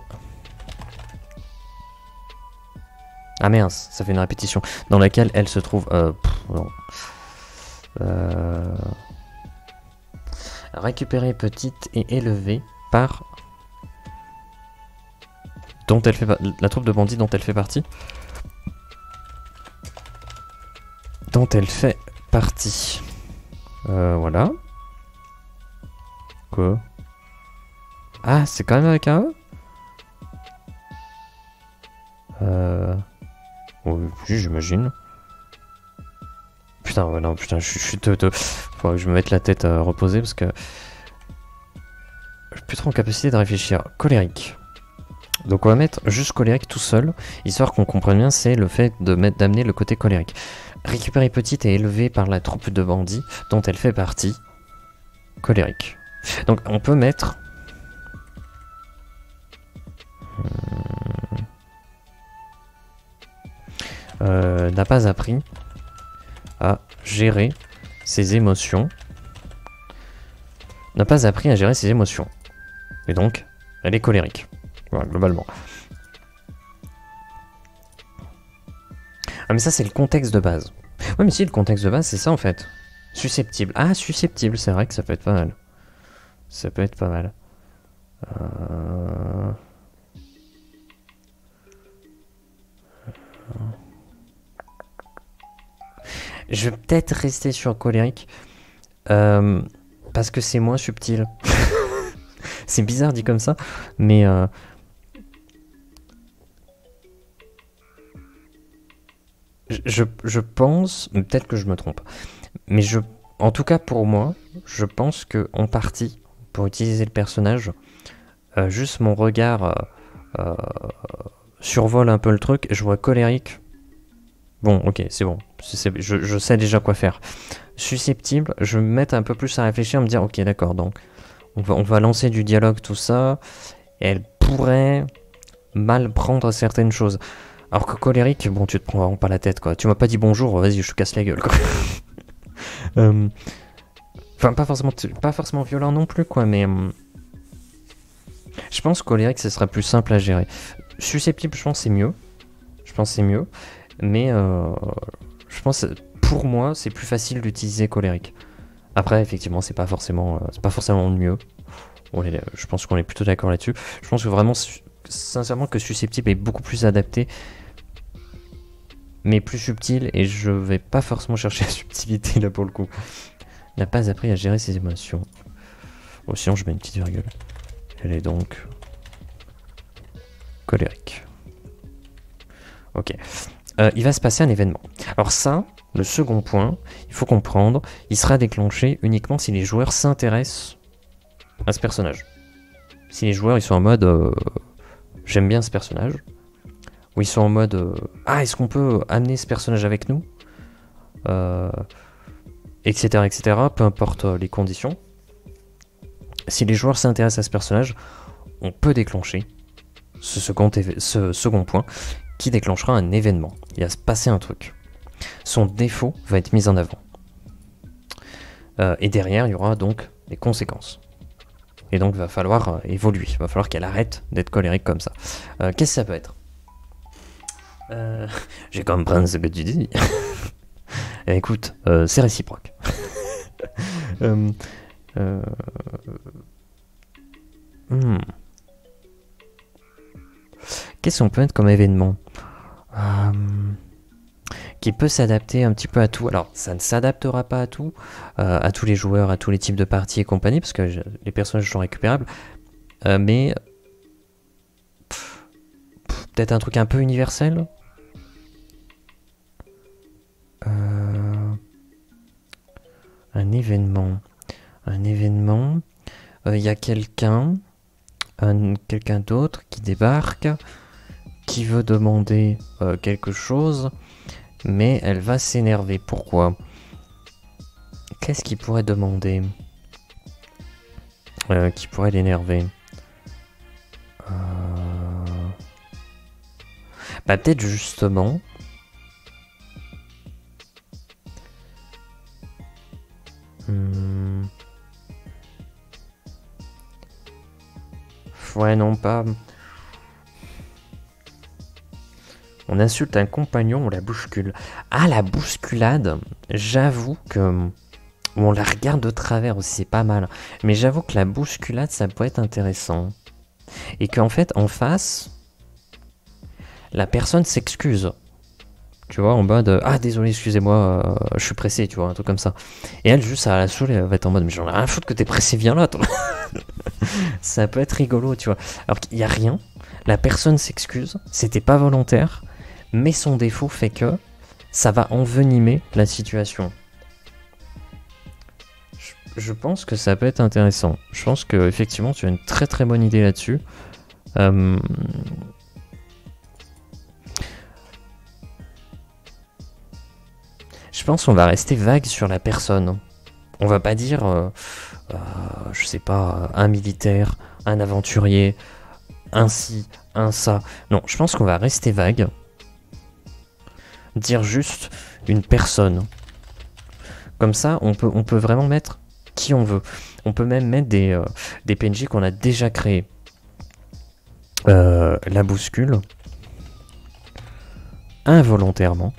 S1: Ah merde, ça fait une répétition. Dans laquelle elle se trouve... non. Récupérée petite et élevée par... dont elle fait la troupe de bandits dont elle fait partie. Dont elle fait partie. Voilà. Quoi? Ah, c'est quand même avec un E? Oui, j'imagine. Putain, ouais, non, putain, je suis te. Faut que je me mette la tête à reposer parce que. Je suis plus trop en capacité de réfléchir. Colérique. Donc on va mettre juste colérique tout seul, histoire qu'on comprenne bien, c'est le fait d'amener le côté colérique. Récupérée petite et élevée par la troupe de bandits dont elle fait partie. Colérique. Donc on peut mettre... n'a pas appris à gérer ses émotions. N'a pas appris à gérer ses émotions. Et donc, elle est colérique. Voilà, globalement. Ah mais ça c'est le contexte de base. Ouais mais si, le contexte de base c'est ça en fait. Susceptible. Ah susceptible, c'est vrai que ça peut être pas mal. Ça peut être pas mal. Je vais peut-être rester sur colérique. Parce que c'est moins subtil. C'est bizarre dit comme ça. Mais... Je pense, peut-être que je me trompe, mais en tout cas pour moi, je pense que en partie, pour utiliser le personnage, juste mon regard survole un peu le truc, je vois colérique. Bon, ok, c'est bon, je sais déjà quoi faire. Susceptible, je vais me mettre un peu plus à réfléchir, me dire, ok, d'accord, donc on va lancer du dialogue, tout ça, et elle pourrait mal prendre certaines choses. Alors que colérique, bon, tu te prends vraiment pas la tête, quoi. Tu m'as pas dit bonjour, vas-y, je te casse la gueule, quoi. Enfin, pas forcément violent non plus, quoi, mais... je pense que colérique, ce serait plus simple à gérer. Susceptible, je pense c'est mieux. Mais je pense, pour moi, c'est plus facile d'utiliser colérique. Après, effectivement, c'est pas forcément le mieux. Je pense qu'on est plutôt d'accord là-dessus. Je pense que vraiment, sincèrement, que susceptible est beaucoup plus adapté, mais plus subtil, et je vais pas forcément chercher la subtilité là pour le coup. N'a pas appris à gérer ses émotions. Bon, sinon je mets une petite virgule. Elle est donc colérique. Ok. Il va se passer un événement. Alors ça, le second point, il faut comprendre, il sera déclenché uniquement si les joueurs s'intéressent à ce personnage. Si les joueurs ils sont en mode j'aime bien ce personnage, ou ils sont en mode ah, est-ce qu'on peut amener ce personnage avec nous, etc., etc., peu importe les conditions. Si les joueurs s'intéressent à ce personnage, on peut déclencher ce second point qui déclenchera un événement. Il va se passer un truc. Son défaut va être mis en avant. Et derrière, il y aura donc des conséquences. Et donc, il va falloir évoluer. Il va falloir qu'elle arrête d'être colérique comme ça. Qu'est-ce que ça peut être ? J'ai compris ce que tu dis. Écoute, c'est réciproque. Qu'est-ce qu'on peut mettre comme événement qui peut s'adapter un petit peu à tout. Alors, ça ne s'adaptera pas à tous les joueurs, à tous les types de parties et compagnie, parce que les personnages sont récupérables. Mais peut-être un truc un peu universel. Un événement. Il y a quelqu'un d'autre qui débarque, qui veut demander quelque chose, mais elle va s'énerver. Pourquoi ? Qu'est-ce qu'il pourrait demander qui pourrait l'énerver ? Bah peut-être justement... Ouais, non, pas... On insulte un compagnon, on la bouscule. Ah, la bousculade, j'avoue que... On la regarde de travers aussi, c'est pas mal. Mais j'avoue que la bousculade, ça peut être intéressant. Et qu'en fait, en face, la personne s'excuse. Tu vois, en mode, ah désolé, excusez-moi, je suis pressé, tu vois, un truc comme ça. Et elle, juste à la saoule, elle va être en mode, mais j'en ai rien à foutre que t'es pressé, viens là, toi. Ça peut être rigolo, tu vois. Alors qu'il n'y a rien, la personne s'excuse, c'était pas volontaire, mais son défaut fait que ça va envenimer la situation. Je pense que ça peut être intéressant. Je pense que effectivement tu as une très très bonne idée là-dessus. Je pense qu'on va rester vague sur la personne. On va pas dire, je sais pas, un militaire, un aventurier, un ci, un ça. Non, je pense qu'on va rester vague. Dire juste une personne. Comme ça, on peut vraiment mettre qui on veut. On peut même mettre des PNJ qu'on a déjà créés. La bouscule. Involontairement.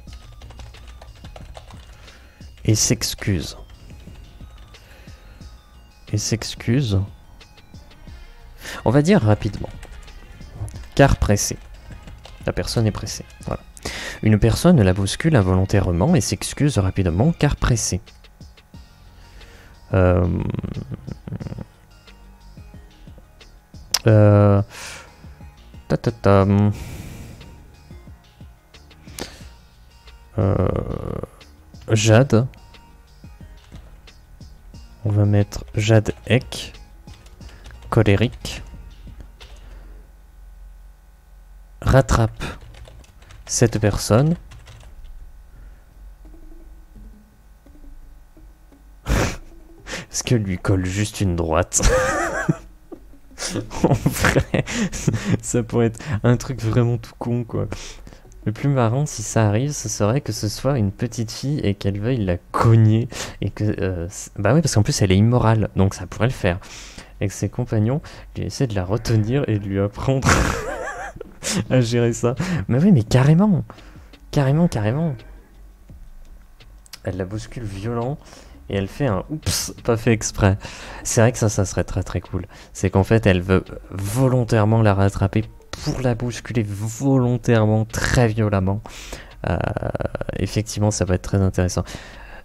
S1: Et s'excuse. Et s'excuse. On va dire rapidement. Car pressé. La personne est pressée. Voilà. Une personne la bouscule involontairement et s'excuse rapidement car pressée. Jade. On va mettre Jade Ek. Colérique. Rattrape cette personne. Est-ce que lui colle juste une droite? En vrai, ça pourrait être un truc vraiment tout con, quoi. Le plus marrant, si ça arrive, ce serait que ce soit une petite fille et qu'elle veuille la cogner. Et que, bah oui, parce qu'en plus, elle est immorale, donc ça pourrait le faire. Et que ses compagnons lui essaient de la retenir et de lui apprendre à gérer ça. Mais oui, mais carrément. Carrément, carrément. Elle la bouscule violent. Et elle fait un oups, pas fait exprès. C'est vrai que ça serait très très cool. C'est qu'en fait, elle veut volontairement la rattraper pour la bousculer volontairement, très violemment. Effectivement, ça va être très intéressant.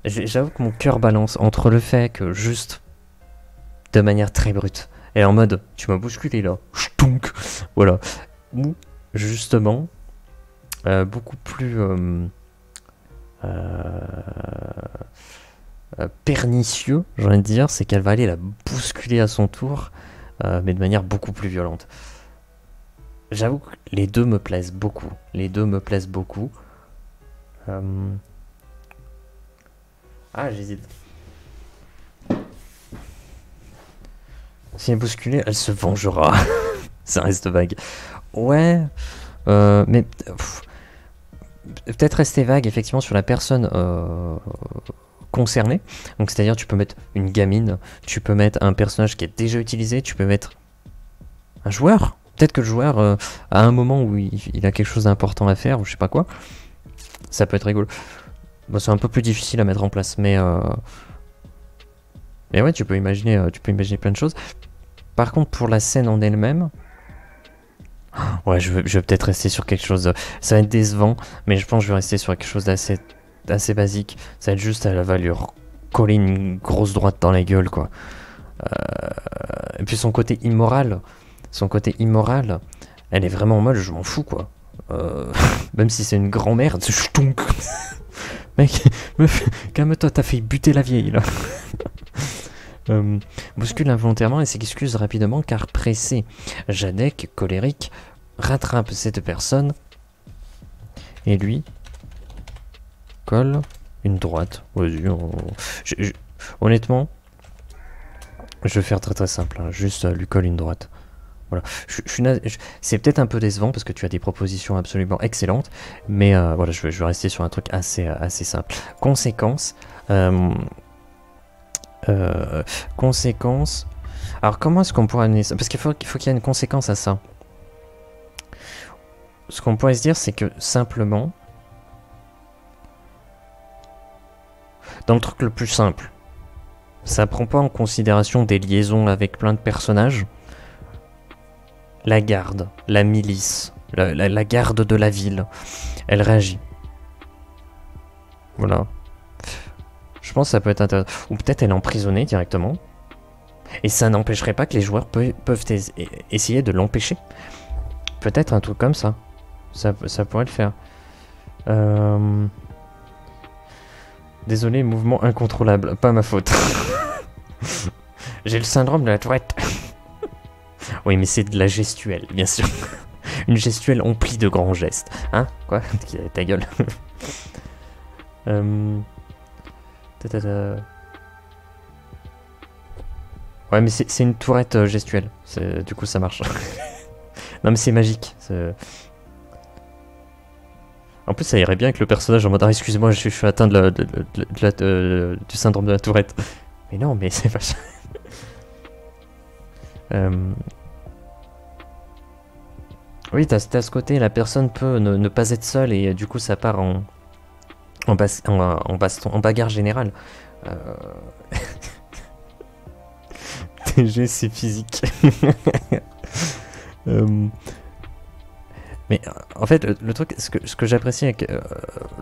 S1: J'avoue que mon cœur balance entre le fait que juste, de manière très brute, elle est en mode, tu m'as bousculé là, ch'tounk, voilà. Ou, justement, beaucoup plus... pernicieux, j'ai envie de dire, c'est qu'elle va aller la bousculer à son tour, mais de manière beaucoup plus violente. J'avoue que les deux me plaisent beaucoup. Les deux me plaisent beaucoup. Ah, j'hésite. Si elle est bousculée, elle se vengera. Ça reste vague. Ouais, mais... peut-être rester vague, effectivement, sur la personne... concerné. Donc c'est-à-dire tu peux mettre une gamine, tu peux mettre un personnage qui est déjà utilisé, tu peux mettre un joueur. Peut-être que le joueur à un moment où il a quelque chose d'important à faire ou je sais pas quoi. Ça peut être rigolo. Bon, c'est un peu plus difficile à mettre en place, mais ouais, tu peux imaginer plein de choses. Par contre, pour la scène en elle-même, ouais, je vais peut-être rester sur quelque chose. Ça va être décevant, mais je pense que je vais rester sur quelque chose d'assez basique. Ça va être juste, elle va lui coller une grosse droite dans la gueule, quoi. Et puis son côté immoral, elle est vraiment en mode je m'en fous, quoi. Même si c'est une grand-mère, ch'tounk. Mec, calme-toi, t'as fait buter la vieille là. Bouscule involontairement et s'excuse rapidement car pressé. Jadek, colérique, rattrape cette personne et lui colle une droite. Vas-y, honnêtement, je vais faire très très simple, hein. Juste lui colle une droite. Voilà. C'est peut-être un peu décevant parce que tu as des propositions absolument excellentes, mais voilà, je vais rester sur un truc assez simple. Conséquence. Conséquence. Alors comment est-ce qu'on pourrait amener ça? Parce qu'il faut qu'il y ait une conséquence à ça. Ce qu'on pourrait se dire, c'est que simplement, dans le truc le plus simple, ça prend pas en considération des liaisons avec plein de personnages. La garde, la milice, la garde de la ville, elle réagit. Voilà. Je pense que ça peut être intéressant. Ou peut-être elle est emprisonnée directement. Et ça n'empêcherait pas que les joueurs peuvent essayer de l'empêcher. Peut-être un truc comme ça. Ça pourrait le faire. Désolé, mouvement incontrôlable, pas ma faute. J'ai le syndrome de la tourette. Oui, mais c'est de la gestuelle, bien sûr. Une gestuelle emplie de grands gestes. Hein? Quoi? Ta gueule. Ouais, mais c'est une tourette gestuelle. Du coup, ça marche. Non, mais c'est magique. En plus, ça irait bien avec le personnage en mode ah, excusez-moi, je suis atteint du syndrome de la tourette. Mais non, mais c'est pas ça. Oui, t'as ce côté, la personne peut ne pas être seule et du coup, ça part en bagarre générale. TG, c'est physique. Mais en fait, le truc, ce que j'apprécie avec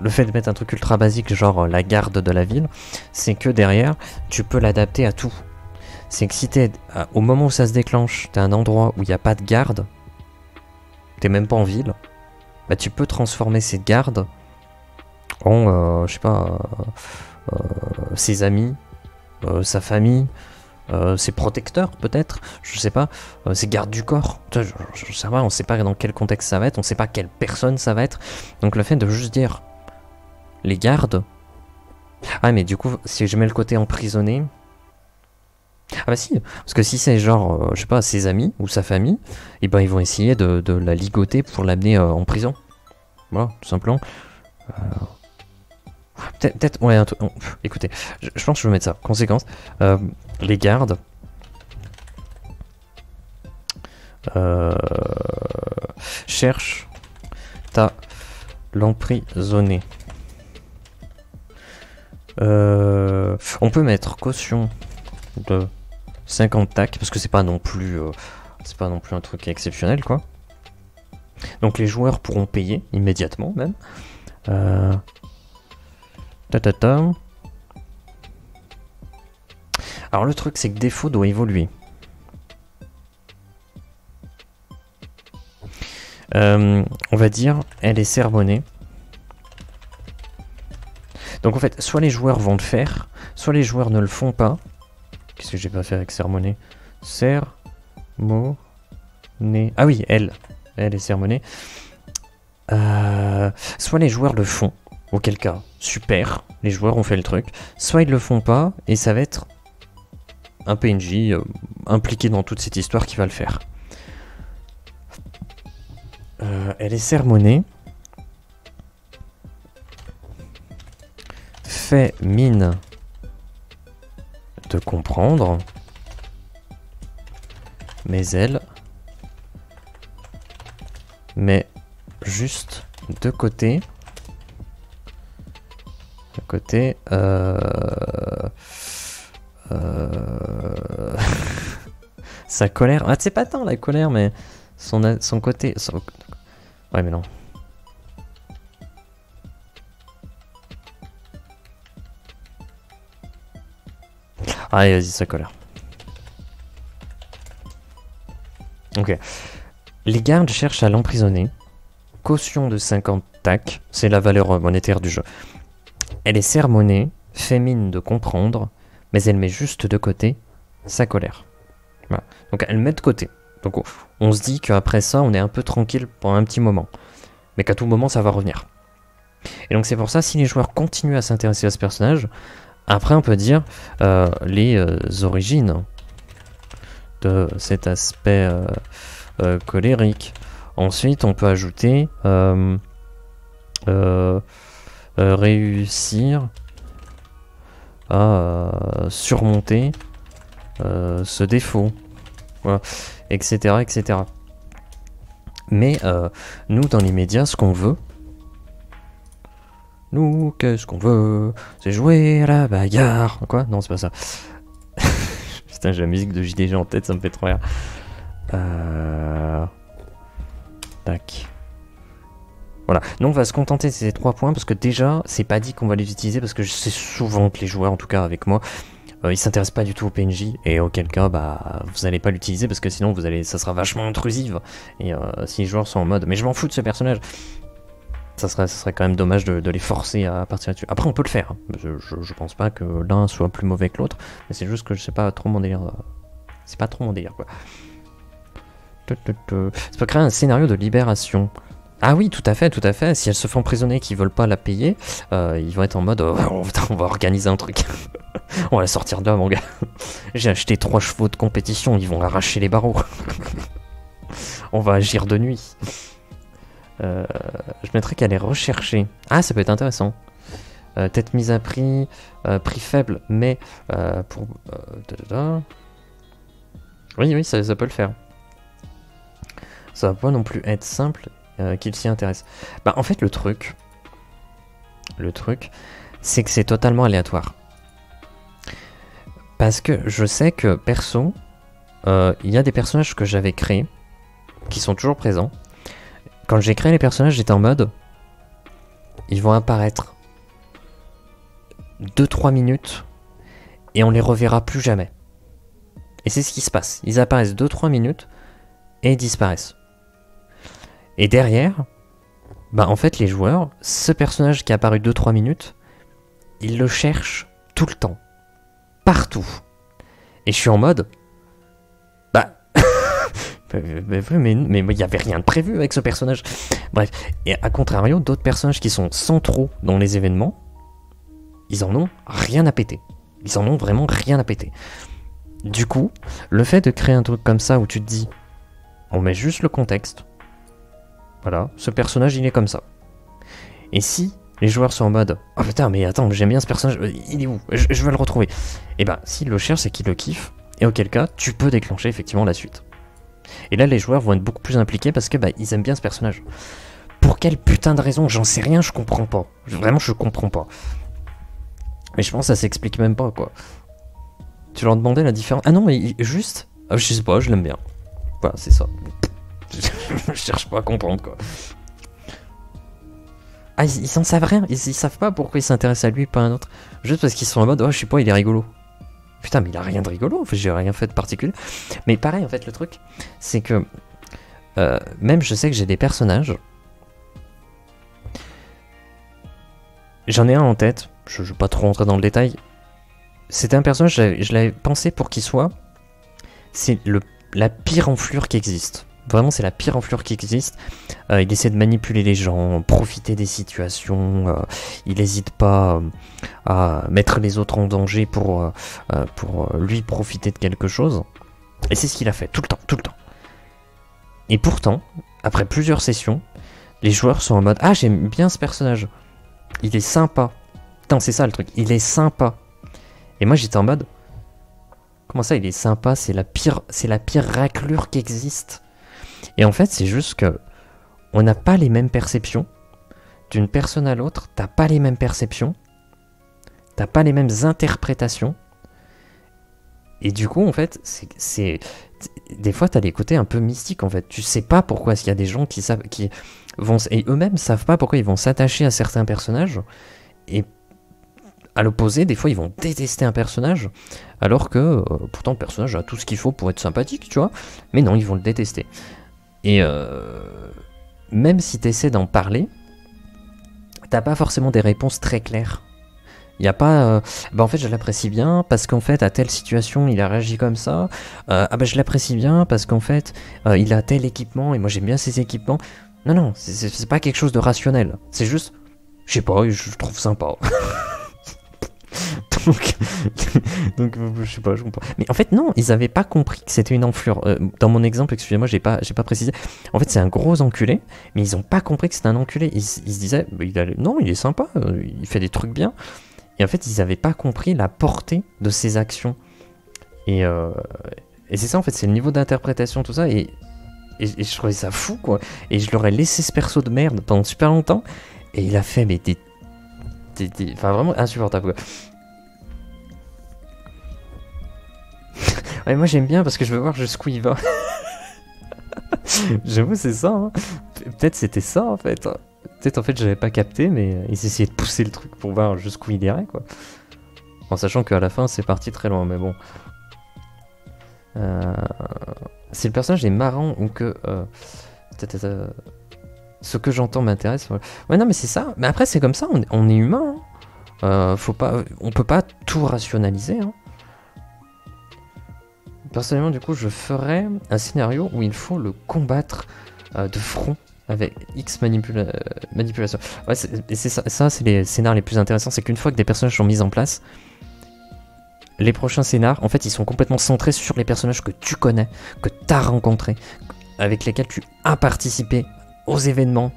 S1: le fait de mettre un truc ultra basique, genre la garde de la ville, c'est que derrière, tu peux l'adapter à tout. C'est que si au moment où ça se déclenche, t'as un endroit où il n'y a pas de garde, t'es même pas en ville, bah tu peux transformer cette garde en, je sais pas, ses amis, sa famille, ses protecteurs peut-être, je sais pas, ses gardes du corps, je sais pas, on sait pas dans quel contexte ça va être, on sait pas quelle personne ça va être, donc le fait de juste dire les gardes, ah mais du coup si je mets le côté emprisonné, ah bah si, parce que si c'est genre, je sais pas, ses amis ou sa famille, et ben ils vont essayer de la ligoter pour l'amener en prison, voilà, tout simplement. Peut-être, ouais, écoutez, je pense que je vais mettre ça. Conséquence, les gardes. Cherche à l'emprisonner. On peut mettre caution de 50 tacs, parce que c'est pas non plus un truc exceptionnel, quoi. Donc les joueurs pourront payer immédiatement, même. Alors le truc c'est que défaut doit évoluer. On va dire elle est sermonnée. Donc en fait soit les joueurs vont le faire, soit les joueurs ne le font pas. Qu'est-ce que j'ai pas fait avec sermonner? Sermonner. Ah oui, elle est sermonnée. Soit les joueurs le font. Auquel cas, super, les joueurs ont fait le truc. Soit ils le font pas, et ça va être un PNJ impliqué dans toute cette histoire qui va le faire. Elle est sermonnée. Fait mine de comprendre. Mais elle met juste de côté. Sa colère. Ah, c'est pas tant la colère, mais son côté. Ouais, mais non. Allez, vas-y, sa colère. Ok. Les gardes cherchent à l'emprisonner. Caution de 50 tacs. C'est la valeur monétaire du jeu. Elle est sermonnée, fait mine de comprendre, mais elle met juste de côté sa colère. Voilà. Donc elle met de côté. Donc on se dit qu'après ça, on est un peu tranquille pendant un petit moment. Mais qu'à tout moment, ça va revenir. Et donc c'est pour ça, si les joueurs continuent à s'intéresser à ce personnage, après on peut dire les origines de cet aspect colérique. Ensuite, on peut ajouter réussir à surmonter ce défaut, voilà, etc., etc. Mais nous, dans l'immédiat, ce qu'on veut, qu'est-ce qu'on veut? C'est jouer à la bagarre. Quoi? Non, c'est pas ça. Putain, j'ai la musique de JDG en tête, ça me fait trop rire. Tac. Voilà, donc on va se contenter de ces 3 points parce que déjà, c'est pas dit qu'on va les utiliser parce que je sais souvent que les joueurs, en tout cas avec moi, ils s'intéressent pas du tout au PNJ et auquel cas, bah, vous allez pas l'utiliser parce que sinon, ça sera vachement intrusif et si les joueurs sont en mode, mais je m'en fous de ce personnage. Ça serait quand même dommage de les forcer à partir là-dessus. Après, on peut le faire. Hein. Je pense pas que l'un soit plus mauvais que l'autre, mais c'est juste que je sais pas trop mon délire. C'est pas trop mon délire, quoi. Ça peut créer un scénario de libération. Ah oui, tout à fait, tout à fait. Si elles se font emprisonner et qu'ils veulent pas la payer, ils vont être en mode on va organiser un truc. On va la sortir de là, mon gars. J'ai acheté 3 chevaux de compétition, ils vont arracher les barreaux. On va agir de nuit. Je mettrais qu'elle est recherchée. Ah, ça peut être intéressant. Tête mise à prix, prix faible, mais pour. Oui, oui, ça peut le faire. Ça va pas non plus être simple qu'il s'y intéresse. Bah, en fait, le truc, c'est que c'est totalement aléatoire. Parce que je sais que perso, il y a des personnages que j'avais créés qui sont toujours présents. Quand j'ai créé les personnages, j'étais en mode ils vont apparaître 2-3 minutes et on les reverra plus jamais. Et c'est ce qui se passe. Ils apparaissent 2-3 minutes et ils disparaissent. Et derrière, bah en fait les joueurs, ce personnage qui a apparu 2-3 minutes, ils le cherchent tout le temps. Partout. Et je suis en mode bah mais il n'y avait rien de prévu avec ce personnage. Bref, et à contrario, d'autres personnages qui sont centraux dans les événements, ils en ont rien à péter. Ils en ont vraiment rien à péter. Du coup, le fait de créer un truc comme ça où tu te dis, on met juste le contexte, voilà, ce personnage il est comme ça. Et si les joueurs sont en mode, oh putain mais attends, j'aime bien ce personnage, il est où, je veux le retrouver. Et bah s'ils le cherchent, c'est qu'ils le kiffent, et auquel cas, tu peux déclencher effectivement la suite. Et là les joueurs vont être beaucoup plus impliqués parce que bah ils aiment bien ce personnage. Pour quelle putain de raison, j'en sais rien, je comprends pas. Vraiment je comprends pas. Mais je pense que ça s'explique même pas quoi. Tu leur demandais la différence. Ah non mais juste, je sais pas, je l'aime bien. Voilà, c'est ça. Je cherche pas à comprendre quoi. Ah ils s'en savent rien, ils savent pas pourquoi ils s'intéressent à lui et pas à un autre. Juste parce qu'ils sont en mode, oh je sais pas, il est rigolo. Putain mais il a rien de rigolo, en fait, j'ai rien fait de particulier. Mais pareil en fait le truc, c'est que même je sais que j'ai des personnages. J'en ai un en tête, je vais pas trop rentrer dans le détail. C'était un personnage, je l'avais pensé pour qu'il soit. C'est la pire enflure qui existe. Vraiment, c'est la pire enflure qui existe. Il essaie de manipuler les gens, profiter des situations. Il n'hésite pas à mettre les autres en danger pour lui profiter de quelque chose. Et c'est ce qu'il a fait, tout le temps, tout le temps. Et pourtant, après plusieurs sessions, les joueurs sont en mode « Ah, j'aime bien ce personnage. Il est sympa. » Putain, c'est ça le truc. Il est sympa. Et moi, j'étais en mode « Comment ça, il est sympa? C'est la pire raclure qui existe. » Et en fait, c'est juste que on n'a pas les mêmes perceptions. D'une personne à l'autre, t'as pas les mêmes perceptions. T'as pas les mêmes interprétations. Et du coup, en fait, des fois, t'as des côtés un peu mystiques, en fait. Tu sais pas pourquoi est-ce qu'il y a des gens qui vont... Et eux-mêmes savent pas pourquoi ils vont s'attacher à certains personnages. Et à l'opposé, des fois, ils vont détester un personnage. Alors que, pourtant, le personnage a tout ce qu'il faut pour être sympathique, tu vois. Mais non, ils vont le détester. Et même si tu essaies d'en parler, t'as pas forcément des réponses très claires. Il n'y a pas... bah en fait je l'apprécie bien parce qu'en fait à telle situation il a réagi comme ça. Ah bah je l'apprécie bien parce qu'en fait il a tel équipement et moi j'aime bien ses équipements. Non non, c'est pas quelque chose de rationnel. C'est juste, je sais pas, je trouve sympa. donc je sais pas, je comprends. Mais en fait non, ils avaient pas compris que c'était une enflure. Dans mon exemple, excusez-moi, j'ai pas précisé. En fait c'est un gros enculé, mais ils ont pas compris que c'était un enculé. Ils se disaient, bah, non il est sympa, il fait des trucs bien. Et en fait ils avaient pas compris la portée de ses actions. Et c'est ça en fait, c'est le niveau d'interprétation, tout ça. Et je trouvais ça fou quoi. Et je leur ai laissé ce perso de merde pendant super longtemps. Et il a fait mais enfin vraiment insupportable quoi. Ouais, moi j'aime bien parce que je veux voir jusqu'où il va. J'avoue c'est ça hein. Peut-être c'était ça en fait. Peut-être en fait j'avais pas capté mais ils essayaient de pousser le truc pour voir jusqu'où il irait quoi. En sachant qu'à la fin c'est parti très loin mais bon. Si le personnage est marrant ou que... Ce que j'entends m'intéresse. Voilà. Ouais, non, mais c'est ça. Mais après, c'est comme ça, on est humain. Hein. On peut pas tout rationaliser. Hein. Personnellement, du coup, je ferais un scénario où il faut le combattre de front avec X manipulation. Ouais, c'est ça c'est les scénars les plus intéressants. C'est qu'une fois que des personnages sont mis en place, les prochains scénars, en fait, ils sont complètement centrés sur les personnages que tu connais, que tu as rencontrés, avec lesquels tu as participé aux événements.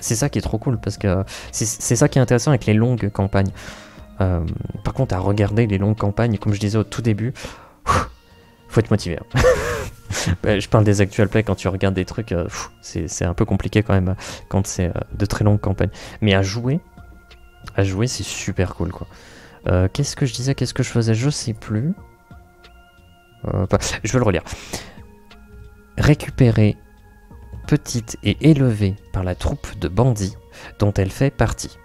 S1: C'est ça qui est trop cool, parce que c'est ça qui est intéressant avec les longues campagnes. Par contre, à regarder les longues campagnes, comme je disais au tout début, faut être motivé. Hein. Je parle des actual plays, quand tu regardes des trucs, c'est un peu compliqué quand même, quand c'est de très longues campagnes. Mais à jouer c'est super cool, quoi. Qu'est-ce que je disais, qu'est-ce que je faisais, je sais plus. Je vais le relire. Récupérée, petite et élevée par la troupe de bandits dont elle fait partie.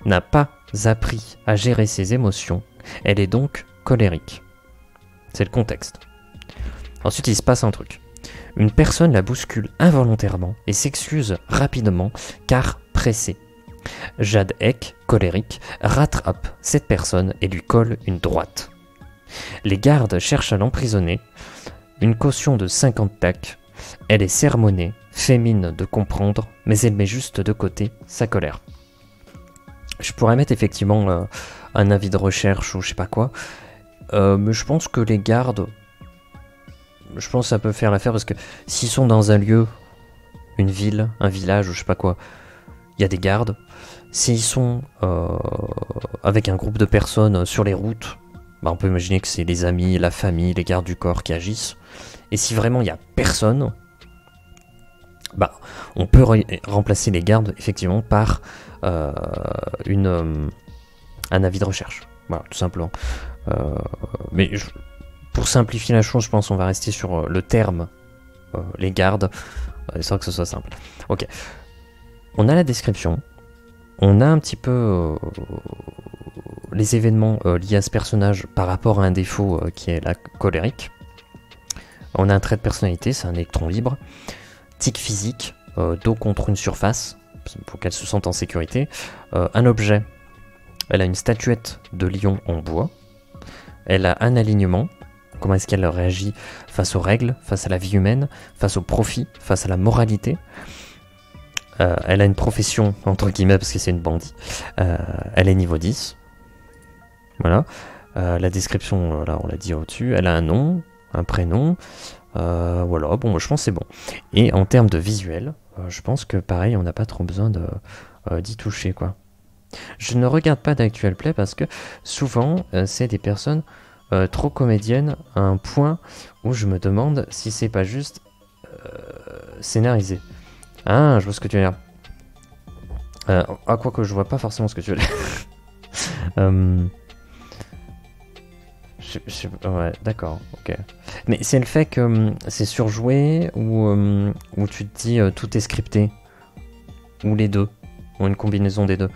S1: N'a pas appris à gérer ses émotions, elle est donc colérique. C'est le contexte. Ensuite, il se passe un truc. Une personne la bouscule involontairement et s'excuse rapidement car pressée. Jade Ek, colérique, rattrape cette personne et lui colle une droite. Les gardes cherchent à l'emprisonner. Une caution de 50 tacs. Elle est sermonnée, fait mine de comprendre, mais elle met juste de côté sa colère. Je pourrais mettre effectivement un avis de recherche ou je sais pas quoi. Mais je pense que les gardes, je pense que ça peut faire l'affaire parce que s'ils sont dans un lieu, une ville, un village ou je sais pas quoi, il y a des gardes. S'ils sont avec un groupe de personnes sur les routes, bah on peut imaginer que c'est les amis, la famille, les gardes du corps qui agissent. Et si vraiment il n'y a personne, bah on peut remplacer les gardes effectivement par un avis de recherche. Voilà, tout simplement. Mais pour simplifier la chose, je pense qu'on va rester sur le terme les gardes, histoire que ce soit simple. Ok. On a la description. On a un petit peu les événements liés à ce personnage par rapport à un défaut qui est la colérique. On a un trait de personnalité, c'est un électron libre. Tic physique, dos contre une surface, pour qu'elle se sente en sécurité. Un objet, elle a une statuette de lion en bois. Elle a un alignement. Comment est-ce qu'elle réagit face aux règles, face à la vie humaine, face au profit, face à la moralité. Elle a une profession, entre guillemets, parce que c'est une bandit. Elle est niveau 10. Voilà. La description, là, on l'a dit au-dessus. Elle a un nom, un prénom. Voilà, bon, moi, je pense que c'est bon. Et en termes de visuel, je pense que pareil, on n'a pas trop besoin d'y toucher, quoi. Je ne regarde pas d'actual play parce que souvent, c'est des personnes trop comédiennes à un point où je me demande si c'est pas juste scénarisé. Ah, je vois ce que tu veux dire. Quoi que je vois pas forcément ce que tu veux dire. Ouais, d'accord, ok. Mais c'est le fait que c'est surjoué ou tu te dis tout est scripté. Ou les deux. Ou une combinaison des deux.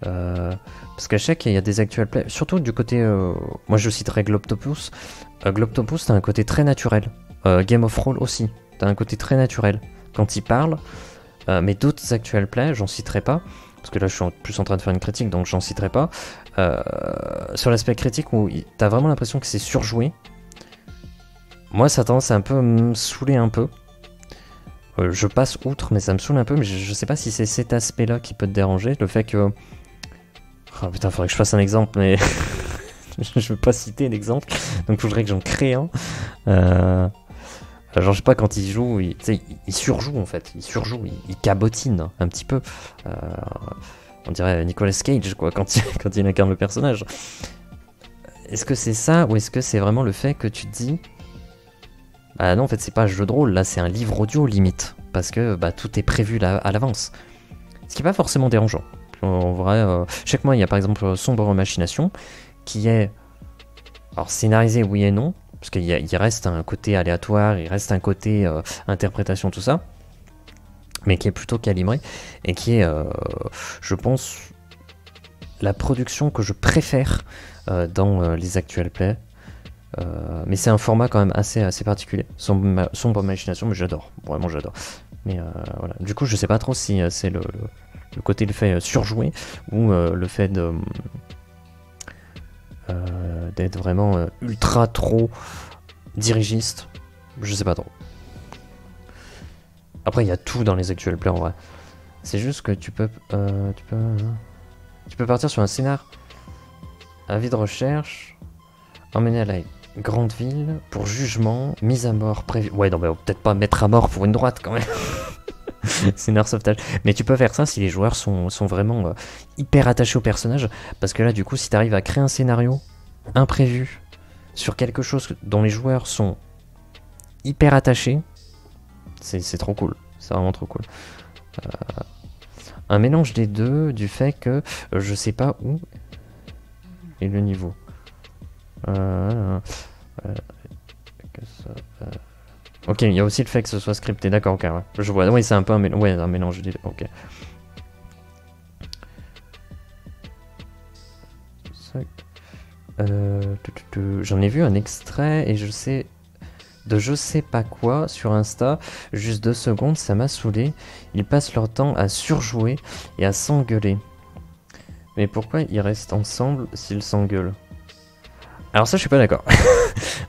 S1: Parce qu'à chaque il y a des actual plays. Surtout du côté. Moi je citerai Globtopus. Globtopus, t'as un côté très naturel. Game of Roll aussi. T'as un côté très naturel. Quand il parle. Mais d'autres actual plays, j'en citerai pas. Parce que là je suis plus en train de faire une critique, donc j'en citerai pas. Sur l'aspect critique où t'as vraiment l'impression que c'est surjoué. Moi ça a tendance à un peu me saouler un peu. Je passe outre, mais ça me saoule un peu. Mais je sais pas si c'est cet aspect-là qui peut te déranger. Le fait que... Oh putain, faudrait que je fasse un exemple, mais... je veux pas citer l'exemple. Donc faudrait que j'en crée un. Genre je sais pas, quand il joue, il surjoue en fait. Il surjoue, il cabotine un petit peu. On dirait Nicolas Cage, quoi, quand il incarne le personnage. Est-ce que c'est ça, ou est-ce que c'est vraiment le fait que tu te dis... Bah non, en fait, c'est pas un jeu de rôle, là, c'est un livre audio, limite. Parce que bah, tout est prévu là, à l'avance. Ce qui est pas forcément dérangeant. En vrai, chaque mois, il y a par exemple Sombre Machination, qui est... Alors, scénarisé, oui et non, parce qu'il reste un côté aléatoire, il reste un côté interprétation, tout ça, mais qui est plutôt calibré, et qui est, je pense, la production que je préfère dans les actual plays. Mais c'est un format quand même assez particulier. Sombre Machination, mais j'adore, vraiment j'adore. Mais voilà. Du coup, je sais pas trop si c'est le côté le fait surjouer ou le fait de d'être vraiment ultra trop dirigiste. Je sais pas trop. Après, il y a tout dans les actual play en vrai. C'est juste que tu peux partir sur un scénar. Avis de recherche, emmener à la grande ville pour jugement, mise à mort prévue. Ouais, non, mais peut-être pas mettre à mort pour une droite quand même. Scénar sauvetage. Mais tu peux faire ça si les joueurs sont vraiment hyper attachés au personnage. Parce que là, du coup, si tu arrives à créer un scénario imprévu sur quelque chose dont les joueurs sont hyper attachés, c'est trop cool. C'est vraiment trop cool. Un mélange des deux, du fait que je sais pas où est le niveau. Ok, il y a aussi le fait que ce soit scripté, d'accord, ok, ouais. Je vois, oui, c'est un peu un mélange des deux, ok. J'en ai vu un extrait et je sais pas quoi sur Insta, juste 2 secondes, ça m'a saoulé. Ils passent leur temps à surjouer et à s'engueuler. Mais pourquoi ils restent ensemble s'ils s'engueulent? Alors ça, je suis pas d'accord.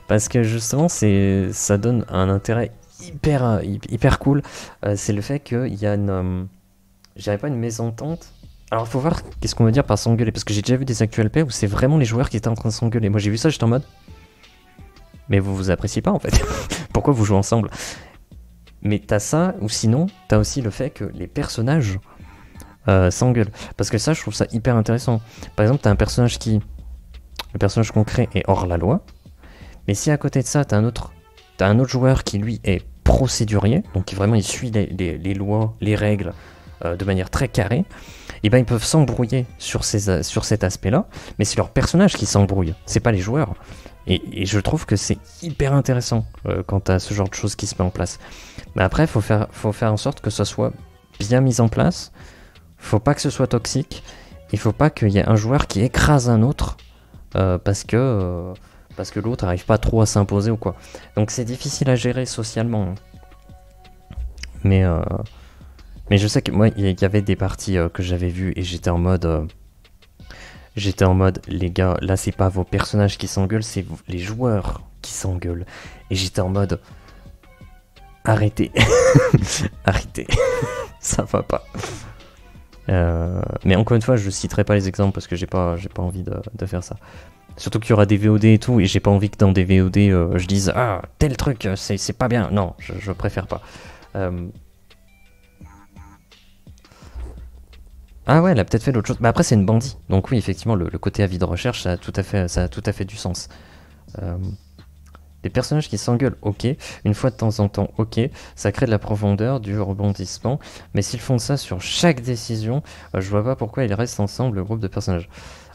S1: Parce que justement, ça donne un intérêt hyper cool. C'est le fait qu'il y a une... j'avais pas une mésentente. Alors faut voir qu'est-ce qu'on veut dire par s'engueuler. Parce que j'ai déjà vu des actual play où c'est vraiment les joueurs qui étaient en train de s'engueuler. Moi j'ai vu ça, j'étais en mode... Mais vous appréciez pas en fait. Pourquoi vous jouez ensemble? Mais t'as ça, ou sinon, t'as aussi le fait que les personnages s'engueulent. Parce que ça, je trouve ça hyper intéressant. Par exemple, t'as un personnage qui... Le personnage concret est hors la loi. Mais si à côté de ça, t'as un autre joueur qui lui est procédurier, donc qui vraiment il suit les lois, les règles de manière très carrée, et ben ils peuvent s'embrouiller sur cet aspect-là, mais c'est leur personnage qui s'embrouille, c'est pas les joueurs. Et je trouve que c'est hyper intéressant quand t'as ce genre de choses qui se met en place. Mais après, faut faire en sorte que ça soit bien mis en place. Faut pas que ce soit toxique. Il faut pas qu'il y ait un joueur qui écrase un autre parce que l'autre n'arrive pas trop à s'imposer ou quoi. Donc c'est difficile à gérer socialement. Mais je sais que moi, il y avait des parties que j'avais vues et j'étais en mode, les gars, là c'est pas vos personnages qui s'engueulent, c'est les joueurs qui s'engueulent. Et j'étais en mode, arrêtez, arrêtez, ça va pas. Mais encore une fois, je citerai pas les exemples parce que j'ai pas envie de faire ça. Surtout qu'il y aura des VOD et tout, et j'ai pas envie que dans des VOD je dise ah tel truc c'est pas bien. Non, je préfère pas. Ah ouais, elle a peut-être fait d'autres choses. Mais après c'est une bandit, donc oui effectivement le côté avis de recherche ça a tout à fait du sens. Des personnages qui s'engueulent, ok. Une fois de temps en temps, ok. Ça crée de la profondeur, du rebondissement. Mais s'ils font ça sur chaque décision, je vois pas pourquoi ils restent ensemble, le groupe de personnages.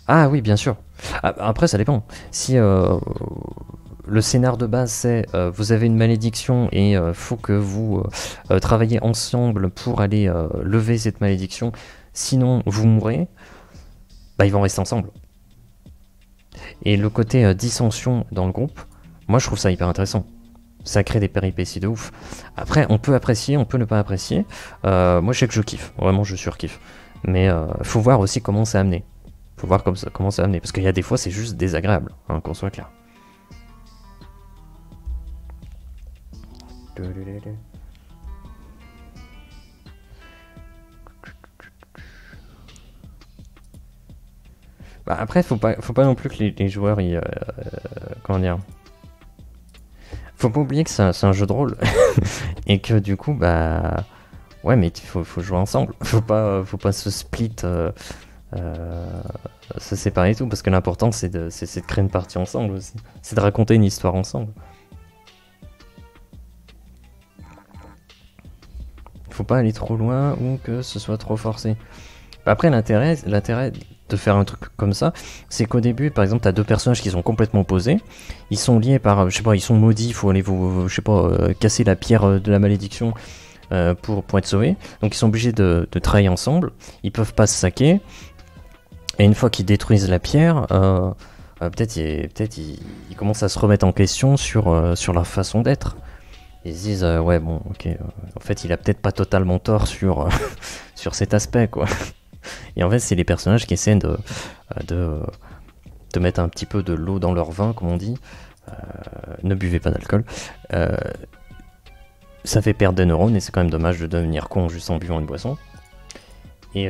S1: Ah oui, bien sûr. Après, ça dépend. Si le scénar de base c'est vous avez une malédiction et faut que vous travaillez ensemble pour aller lever cette malédiction, sinon vous mourrez, bah ils vont rester ensemble. Et le côté dissension dans le groupe, moi je trouve ça hyper intéressant. Ça crée des péripéties de ouf. Après, on peut apprécier, on peut ne pas apprécier. Moi je sais que je kiffe, vraiment je surkiffe. Mais faut voir aussi comment c'est amené. Faut voir comment c'est amené. Parce qu'il y a des fois c'est juste désagréable, hein, qu'on soit clair. Bah après faut pas non plus que les joueurs ils, comment dire, faut pas oublier que c'est un jeu de rôle et que du coup bah ouais mais il faut jouer ensemble, faut pas se split se séparer et tout, parce que l'important c'est de créer une partie ensemble aussi, c'est de raconter une histoire ensemble. Faut pas aller trop loin ou que ce soit trop forcé. Après l'intérêt de faire un truc comme ça, c'est qu'au début, par exemple, t'as deux personnages qui sont complètement opposés, ils sont liés par, je sais pas, ils sont maudits, il faut aller je sais pas, casser la pierre de la malédiction pour être sauvés, donc ils sont obligés de travailler ensemble, ils peuvent pas se saquer, et une fois qu'ils détruisent la pierre, peut-être ils commencent à se remettre en question sur leur façon d'être. ils se disent ouais bon ok en fait il a peut-être pas totalement tort sur sur cet aspect quoi. Et en fait c'est les personnages qui essaient de, de mettre un petit peu de l'eau dans leur vin comme on dit. Ne buvez pas d'alcool. Ça fait perdre des neurones et c'est quand même dommage de devenir con juste en buvant une boisson. Et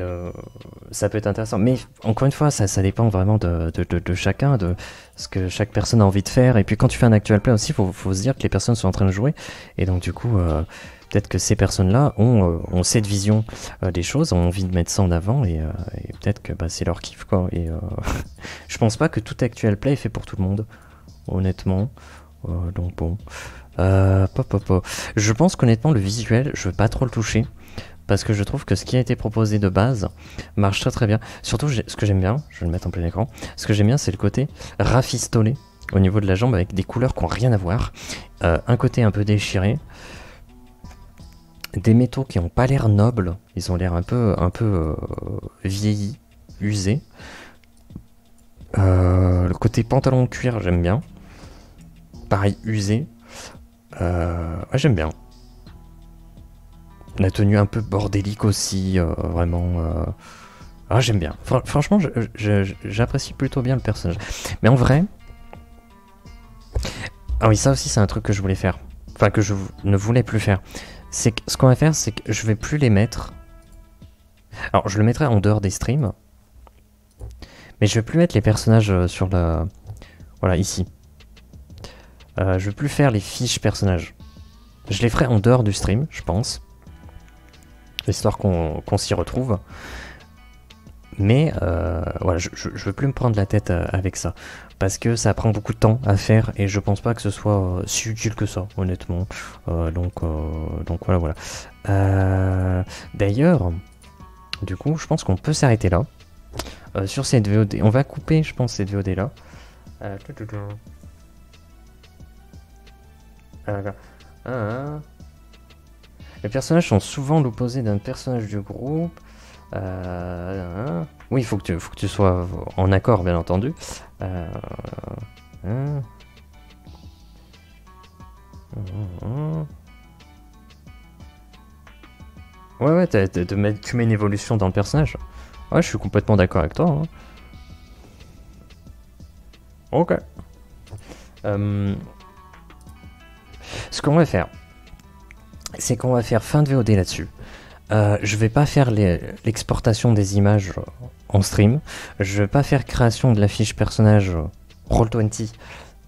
S1: ça peut être intéressant. Mais encore une fois, ça dépend vraiment de chacun, de ce que chaque personne a envie de faire. Et puis quand tu fais un actual play aussi, il faut se dire que les personnes sont en train de jouer. Et donc du coup, peut-être que ces personnes-là ont cette vision des choses, ont envie de mettre ça en avant. Et peut-être que bah, c'est leur kiff, quoi. Et je pense pas que tout actual play est fait pour tout le monde, honnêtement. Donc bon. Je pense qu'honnêtement, le visuel, je veux pas trop le toucher. Parce que je trouve que ce qui a été proposé de base marche très très bien. Surtout, ce que j'aime bien, je vais le mettre en plein écran, ce que j'aime bien c'est le côté rafistolé au niveau de la jambe avec des couleurs qui n'ont rien à voir. Un côté un peu déchiré. Des métaux qui n'ont pas l'air nobles, ils ont l'air un peu vieillis, usés. Le côté pantalon de cuir, j'aime bien. Pareil, usé. Ouais, j'aime bien. La tenue un peu bordélique aussi, vraiment. Ah, j'aime bien. Franchement, j'apprécie plutôt bien le personnage. Mais en vrai... Ah oui, ça aussi, c'est un truc que je voulais faire. Enfin, que je ne voulais plus faire. C'est que ce qu'on va faire, c'est que je vais plus les mettre... Alors, je le mettrai en dehors des streams. Mais je vais plus mettre les personnages sur la... Voilà, ici. Je vais plus faire les fiches personnages. Je les ferai en dehors du stream, je pense. Histoire qu'on s'y retrouve. Mais voilà, je veux plus me prendre la tête avec ça. Parce que ça prend beaucoup de temps à faire et je pense pas que ce soit si utile que ça, honnêtement. Donc voilà. D'ailleurs, du coup, je pense qu'on peut s'arrêter là. Sur cette VOD. On va couper, je pense, cette VOD là. Les personnages sont souvent l'opposé d'un personnage du groupe. Oui, il faut que tu sois en accord, bien entendu. Ouais, tu mets une évolution dans le personnage. Ouais, je suis complètement d'accord avec toi. Hein. Ok. Ce qu'on va faire, c'est qu'on va faire fin de VOD là-dessus. Je vais pas faire l'exportation des images en stream. Je vais pas faire création de la fiche personnage Roll20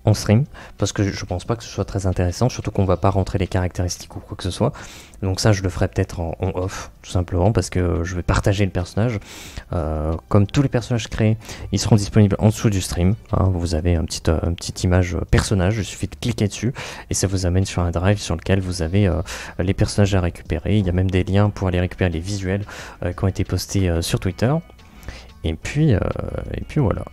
S1: en stream, parce que je pense pas que ce soit très intéressant, surtout qu'on va pas rentrer les caractéristiques ou quoi que ce soit. Donc ça, je le ferai peut-être en off, tout simplement, parce que je vais partager le personnage. Comme tous les personnages créés, ils seront disponibles en dessous du stream. Hein, vous avez une petite image personnage, il suffit de cliquer dessus, et ça vous amène sur un drive sur lequel vous avez les personnages à récupérer. Il y a même des liens pour aller récupérer les visuels qui ont été postés sur Twitter. Et puis voilà.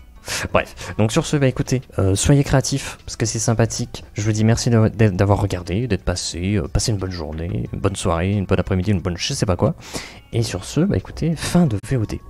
S1: Bref, donc sur ce, bah écoutez, soyez créatifs, parce que c'est sympathique. Je vous dis merci d'avoir regardé, d'être passé, passez une bonne journée, une bonne soirée, une bonne après-midi, une bonne je sais pas quoi. Et sur ce, bah écoutez, fin de VOD.